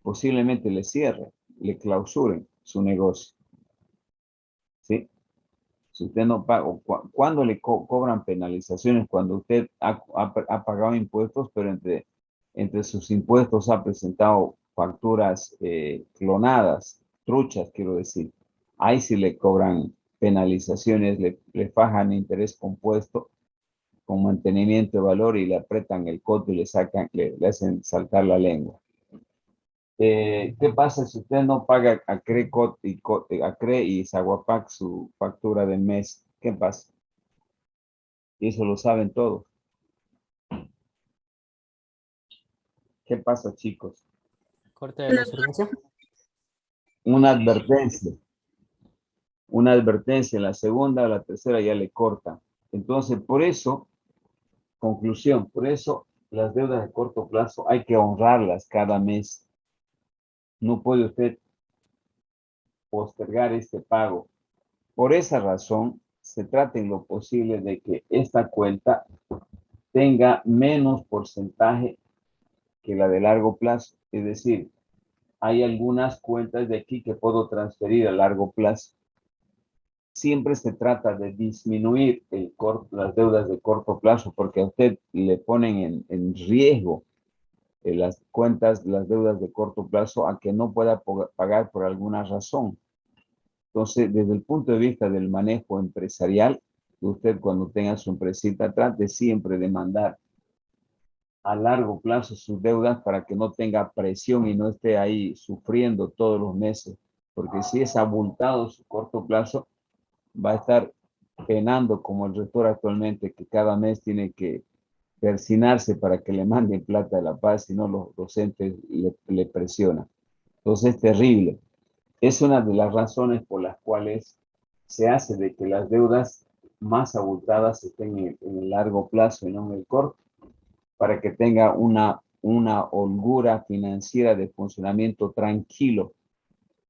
posiblemente le cierre, le clausuren su negocio. ¿Sí? Si usted no paga, ¿cuándo le cobran penalizaciones? Cuando usted ha pagado impuestos, pero entre sus impuestos ha presentado facturas clonadas, truchas, quiero decir. Ahí sí le cobran penalizaciones, le fajan interés compuesto con mantenimiento de valor y le apretan el coto y le hacen saltar la lengua. ¿Qué pasa si usted no paga a CRE y Zaguapac su factura del mes? ¿Qué pasa? Y eso lo saben todos. ¿Qué pasa, chicos? Corte de los servicios. Una advertencia. Una advertencia. En la segunda o la tercera ya le cortan. Entonces, por eso, conclusión, por eso las deudas de corto plazo hay que honrarlas cada mes. No puede usted postergar este pago. Por esa razón, se trata en lo posible de que esta cuenta tenga menos porcentaje que la de largo plazo. Es decir, hay algunas cuentas de aquí que puedo transferir a largo plazo. Siempre se trata de disminuir las deudas de corto plazo porque a usted le ponen en riesgo las cuentas, las deudas de corto plazo a que no pueda pagar por alguna razón. Entonces, desde el punto de vista del manejo empresarial, usted cuando tenga su empresita, trate siempre de mandar a largo plazo sus deudas para que no tenga presión y no esté ahí sufriendo todos los meses. Porque si es abultado su corto plazo, va a estar penando como el rector actualmente, que cada mes tiene que persinarse para que le manden plata de La Paz, si no los docentes le presionan. Entonces es terrible. Es una de las razones por las cuales se hace de que las deudas más abultadas estén en el largo plazo y no en el corto, para que tenga una holgura financiera de funcionamiento tranquilo.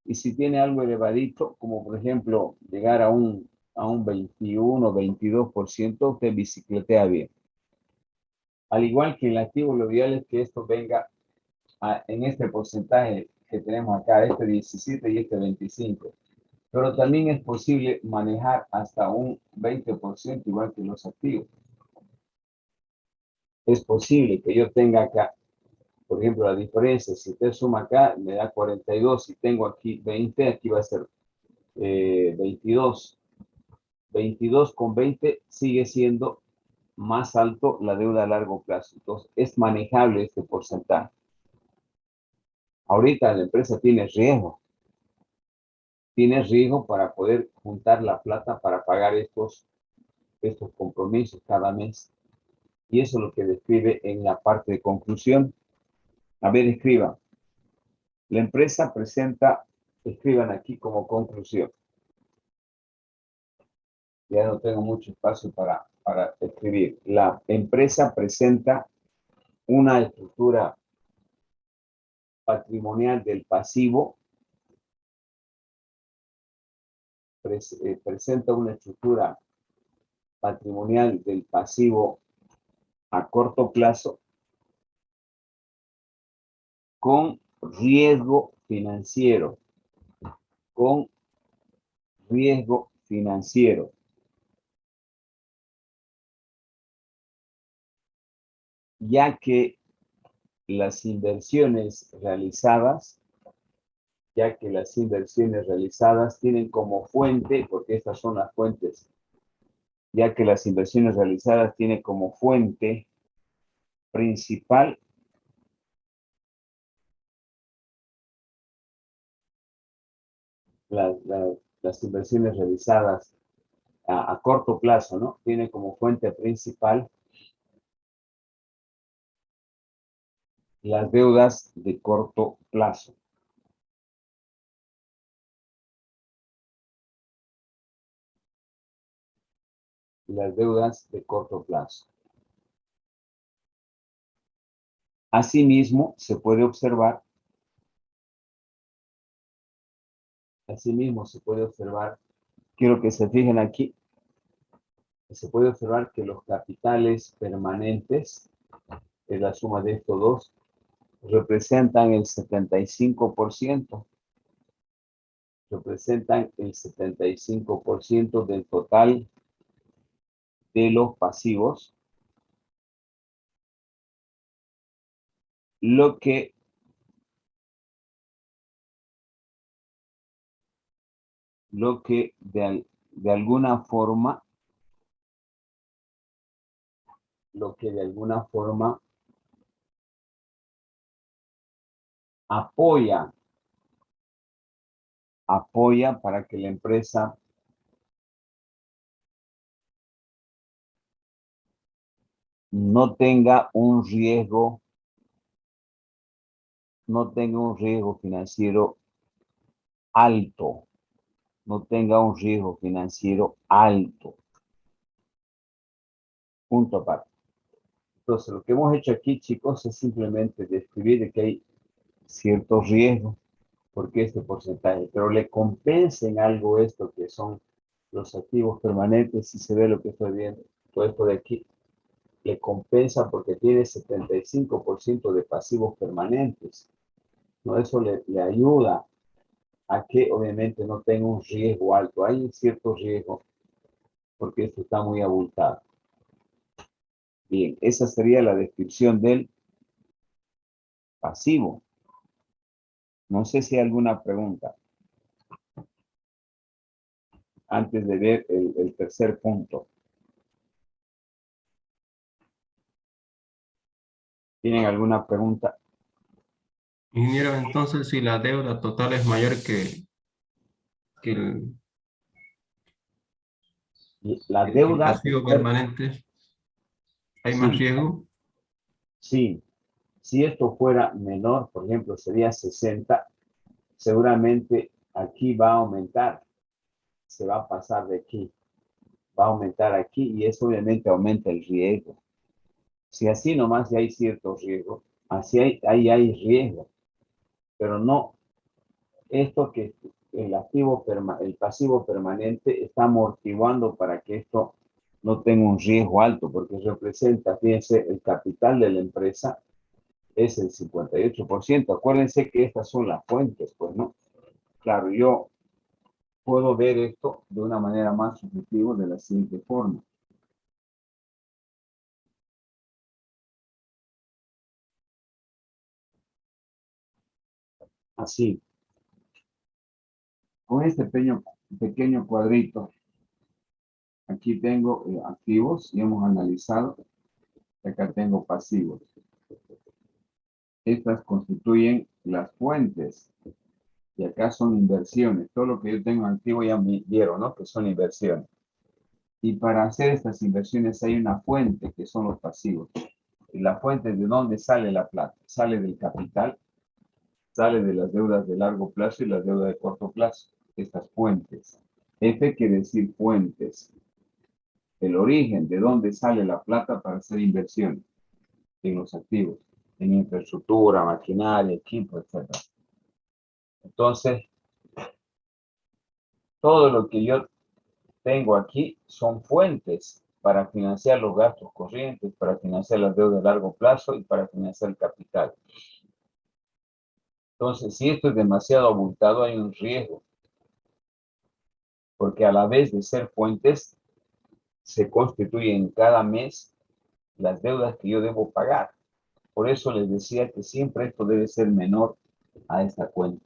Y si tiene algo elevadito, como por ejemplo llegar a un a un 21, 22%, usted bicicletea bien. Al igual que el activo, lo ideal es que esto venga en este porcentaje que tenemos acá, este 17 y este 25. Pero también es posible manejar hasta un 20% igual que los activos. Es posible que yo tenga acá, por ejemplo, la diferencia, si usted suma acá, me da 42, si tengo aquí 20, aquí va a ser 22. 22 con 20 sigue siendo más alto la deuda a largo plazo. Entonces, es manejable este porcentaje. Ahorita la empresa tiene riesgo. Tiene riesgo para poder juntar la plata para pagar estos compromisos cada mes. Y eso es lo que describe en la parte de conclusión. A ver, escriban. La empresa presenta, escriban aquí como conclusión. Ya no tengo mucho espacio para escribir. La empresa presenta una estructura patrimonial del pasivo, presenta una estructura patrimonial del pasivo a corto plazo con riesgo financiero, con riesgo financiero. Ya que las inversiones realizadas tienen como fuente, porque estas son las fuentes, ya que las inversiones realizadas tienen como fuente principal las inversiones realizadas a corto plazo, ¿no? Tiene como fuente principal las deudas de corto plazo. Las deudas de corto plazo. Asimismo, se puede observar, quiero que se fijen aquí, se puede observar que los capitales permanentes, es la suma de estos dos, representan el 75%. Representan el 75% del total de los pasivos, lo que de alguna forma apoya para que la empresa no tenga un riesgo financiero alto, punto aparte. Entonces, lo que hemos hecho aquí, chicos, es simplemente describir de que hay cierto riesgo, porque este porcentaje, pero le compensa en algo esto que son los activos permanentes, si se ve lo que estoy viendo, todo esto de aquí, le compensa porque tiene 75% de pasivos permanentes, ¿no? Eso le ayuda a que obviamente no tenga un riesgo alto, hay cierto riesgo, porque esto está muy abultado. Bien, esa sería la descripción del pasivo. No sé si hay alguna pregunta antes de ver el tercer punto. ¿Tienen alguna pregunta? Ingeniero, entonces, si la deuda total es mayor que el, La que el deuda, pasivo permanente, ¿hay más sí, riesgo? sí. Si esto fuera menor, por ejemplo, sería 60, seguramente aquí va a aumentar, se va a pasar de aquí, va a aumentar aquí y eso obviamente aumenta el riesgo. Si así nomás ya hay cierto riesgo, ahí hay riesgo, pero no, esto que el pasivo permanente está amortiguando para que esto no tenga un riesgo alto, porque representa, fíjense, el capital de la empresa es el 58%. Acuérdense que estas son las fuentes, pues, ¿no? Claro, yo puedo ver esto de una manera más subjetiva de la siguiente forma. Así. Con este pequeño cuadrito, aquí tengo activos y hemos analizado. Acá tengo pasivos. Estas constituyen las fuentes. Y acá son inversiones. Todo lo que yo tengo activo ya me vieron, ¿no? Que son inversiones. Y para hacer estas inversiones hay una fuente que son los pasivos. Y la fuente de dónde sale la plata. Sale del capital, sale de las deudas de largo plazo y las deudas de corto plazo. Estas fuentes. F quiere decir fuentes. El origen de dónde sale la plata para hacer inversiones en los activos, en infraestructura, maquinaria, equipo, etc. Entonces, todo lo que yo tengo aquí son fuentes para financiar los gastos corrientes, para financiar las deudas de largo plazo y para financiar el capital. Entonces, si esto es demasiado abultado, hay un riesgo, porque a la vez de ser fuentes, se constituyen cada mes las deudas que yo debo pagar. Por eso les decía que siempre esto debe ser menor a esta cuenta.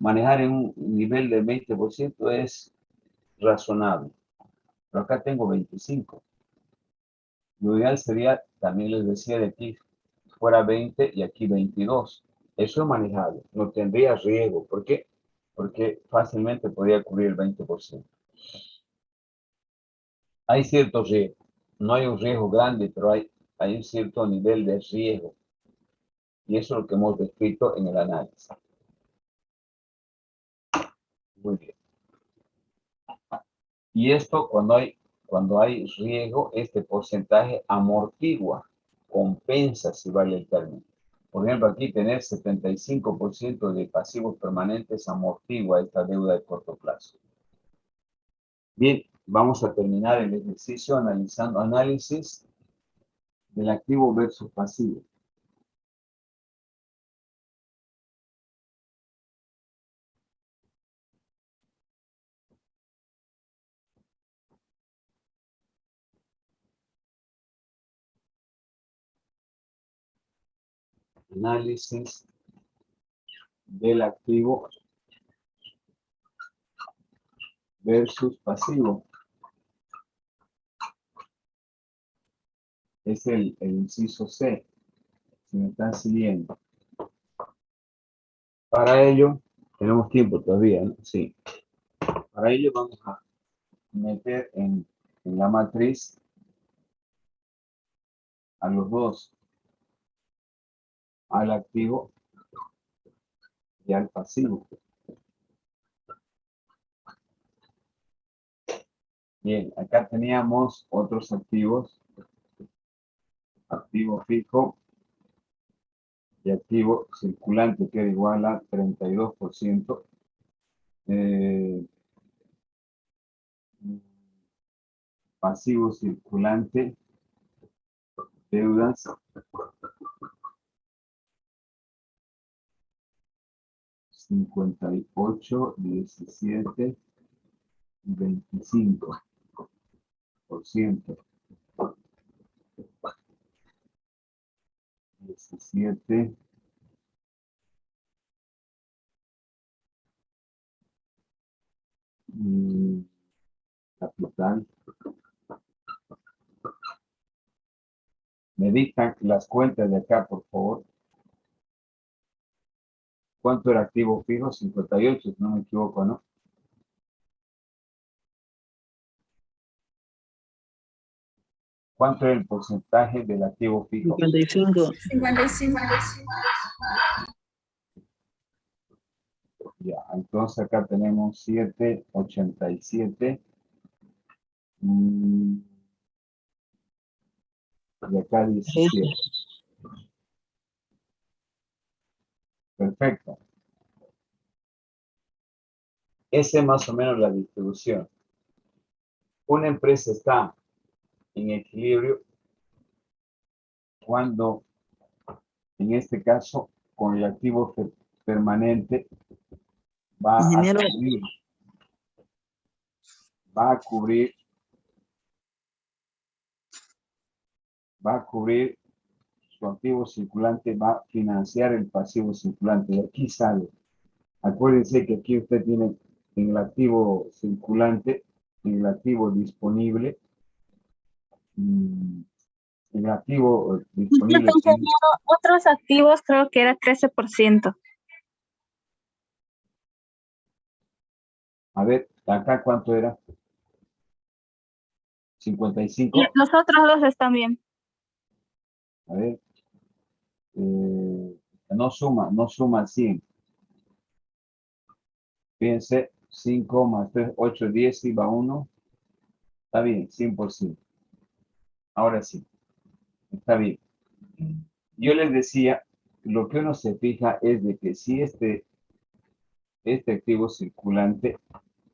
Manejar en un nivel de 20% es razonable. Pero acá tengo 25. Lo ideal sería, también les decía de aquí, fuera 20 y aquí 22. Eso es manejable, no tendría riesgo. ¿Por qué? Porque fácilmente podría cubrir el 20%. Hay cierto riesgo. No hay un riesgo grande, pero hay un cierto nivel de riesgo. Y eso es lo que hemos descrito en el análisis. Muy bien. Y esto, cuando hay riesgo, este porcentaje amortigua, compensa, si vale el término. Por ejemplo, aquí tener 75% de pasivos permanentes amortigua esta deuda de corto plazo. Bien, vamos a terminar el ejercicio analizando análisis del activo versus pasivo. Análisis del activo versus pasivo. Es el inciso C, si me están siguiendo. Para ello, tenemos tiempo todavía, ¿no? Sí. Para ello vamos a meter en la matriz a los dos, al activo y al pasivo. Bien, acá teníamos otros activos, activo fijo y activo circulante, que era igual a 32%. Pasivo circulante, deudas, 58, 17, 25%. 17, capital. Me dictan las cuentas de acá, por favor. ¿Cuánto era activo fijo? 58, si no me equivoco, ¿no? ¿Cuánto era el porcentaje del activo fijo? 55. 55. Ya, entonces acá tenemos 7, 87. Y acá 17. Perfecto. Esa es más o menos la distribución. Una empresa está en equilibrio cuando, en este caso, con el activo permanente va Ingeniero, a cubrir su activo circulante, va a financiar el pasivo circulante. De aquí sale. Acuérdense que aquí usted tiene en el activo circulante, en el activo disponible, en el activo disponible. Otros activos creo que era 13%. A ver, acá cuánto era. 55. Y los otros dos están bien. A ver. No suma 100. Fíjense, 5 más 3, 8, 10, y va 1. Está bien, 100%. Ahora sí, está bien. Yo les decía, lo que uno se fija es de que si este activo circulante,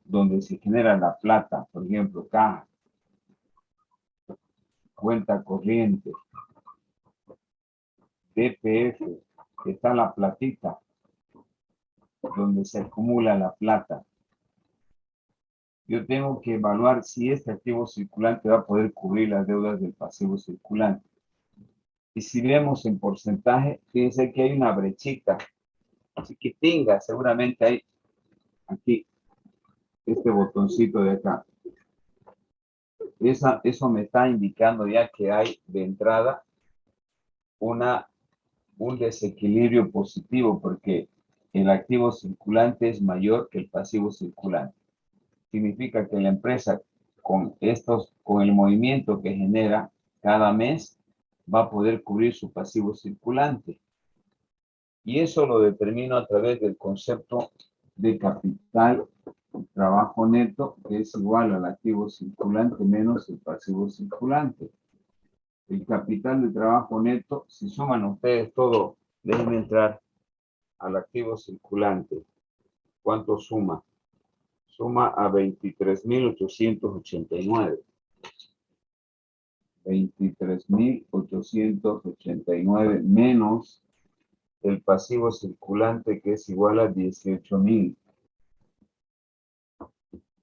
donde se genera la plata, por ejemplo, caja, cuenta corriente, DPF, está la platita, donde se acumula la plata. Yo tengo que evaluar si este activo circulante va a poder cubrir las deudas del pasivo circulante. Y si vemos en porcentaje, fíjense que hay una brechita chiquitinga, seguramente hay aquí, este botoncito de acá. Eso me está indicando ya que hay de entrada un desequilibrio positivo, porque el activo circulante es mayor que el pasivo circulante. Significa que la empresa con el movimiento que genera cada mes va a poder cubrir su pasivo circulante. Y eso lo determino a través del concepto de capital trabajo neto, que es igual al activo circulante menos el pasivo circulante. El capital de trabajo neto, si suman ustedes todo, déjenme entrar al activo circulante. ¿Cuánto suma? Suma a 23.889. 23.889 menos el pasivo circulante, que es igual a 18.000.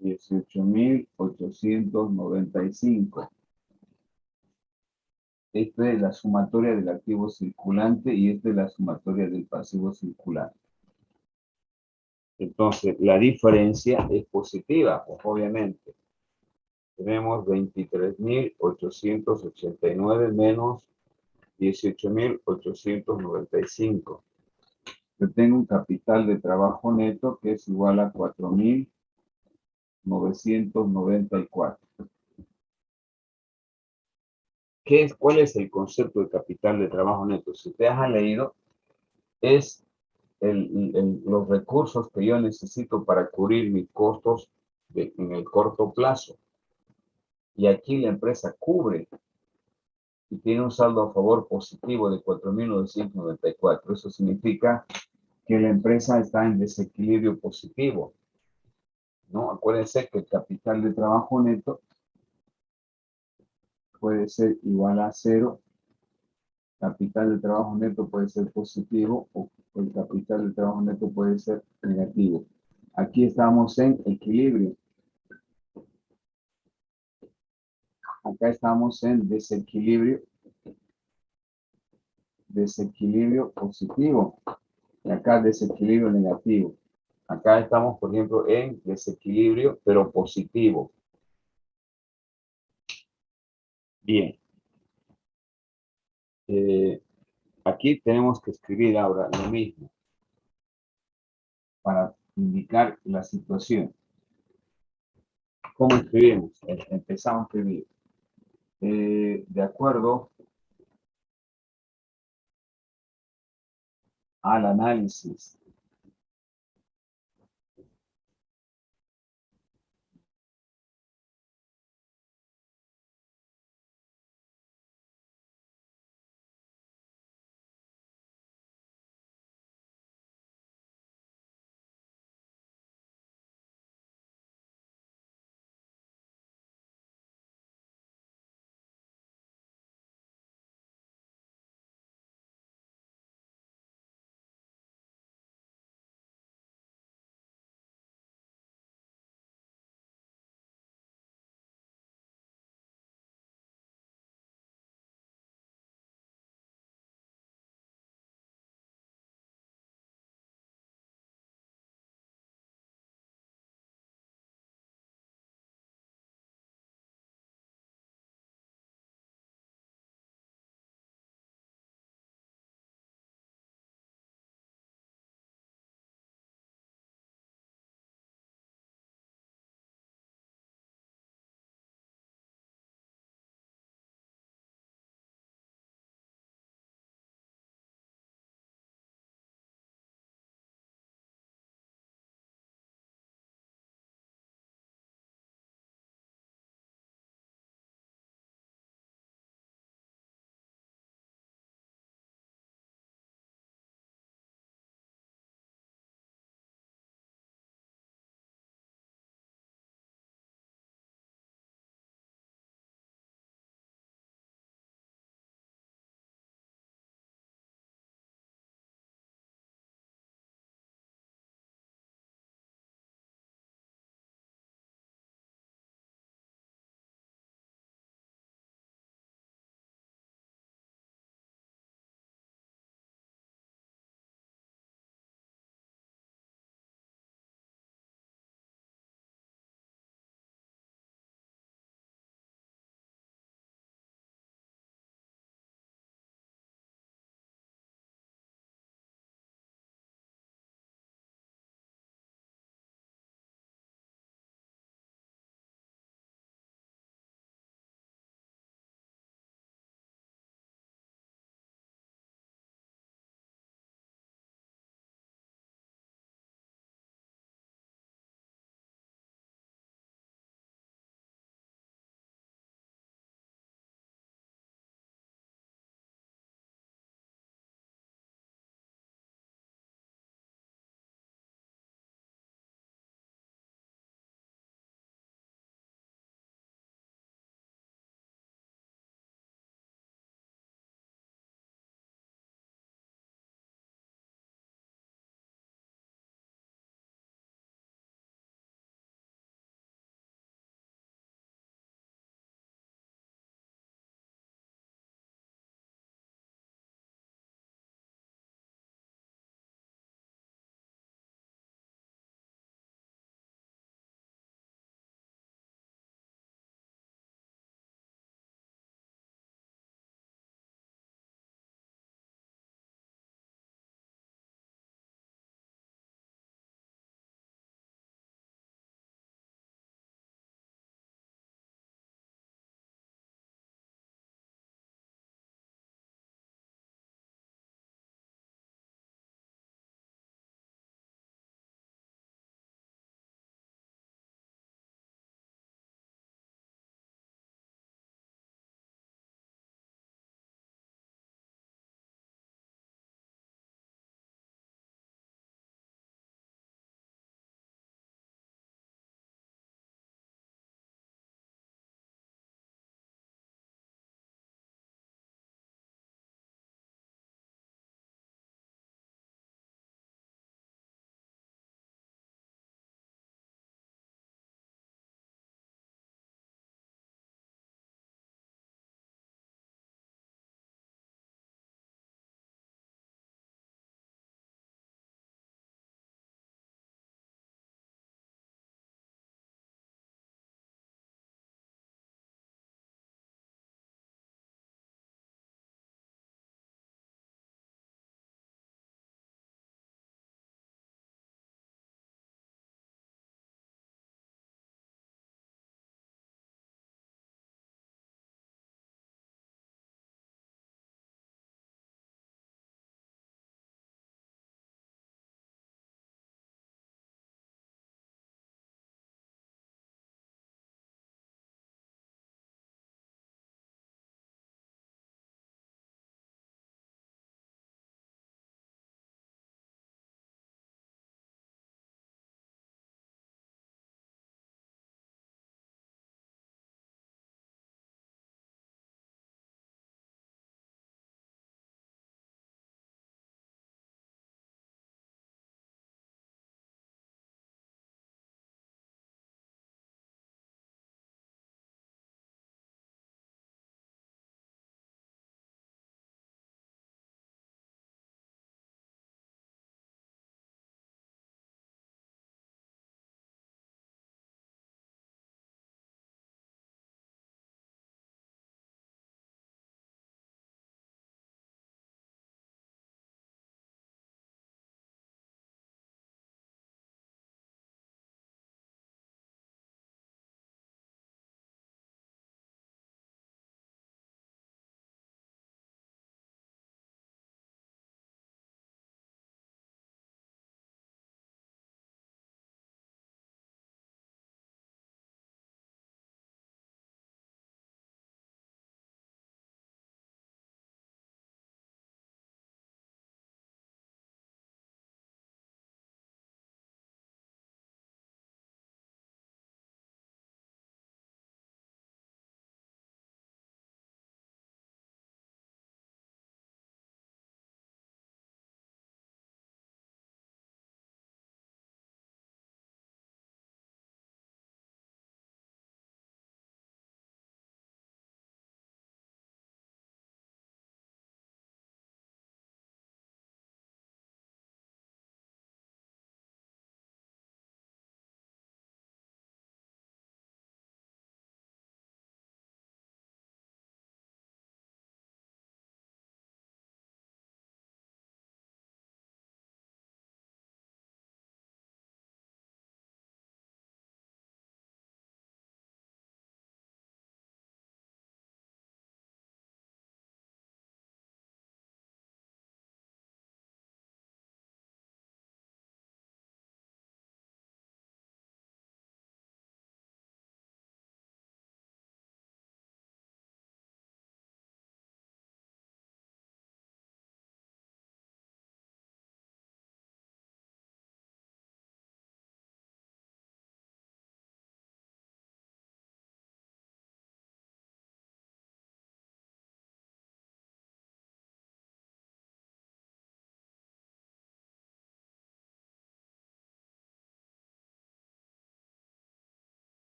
18.895. Esta es la sumatoria del activo circulante y esta es la sumatoria del pasivo circulante. Entonces, la diferencia es positiva, pues, obviamente. Tenemos 23.889 menos 18.895. Yo tengo un capital de trabajo neto que es igual a 4.994. ¿Cuál es el concepto de capital de trabajo neto? Si ustedes han leído, es los recursos que yo necesito para cubrir mis costos en el corto plazo. Y aquí la empresa cubre y tiene un saldo a favor positivo de 4.994. Eso significa que la empresa está en desequilibrio positivo, ¿no? Acuérdense que el capital de trabajo neto puede ser igual a 0. Capital de trabajo neto puede ser positivo o el capital de trabajo neto puede ser negativo. Aquí estamos en equilibrio. Acá estamos en desequilibrio. Desequilibrio positivo. Y acá desequilibrio negativo. Acá estamos, por ejemplo, en desequilibrio, pero positivo. Bien. Aquí tenemos que escribir ahora lo mismo para indicar la situación. ¿Cómo escribimos? Empezamos a escribir. De acuerdo al análisis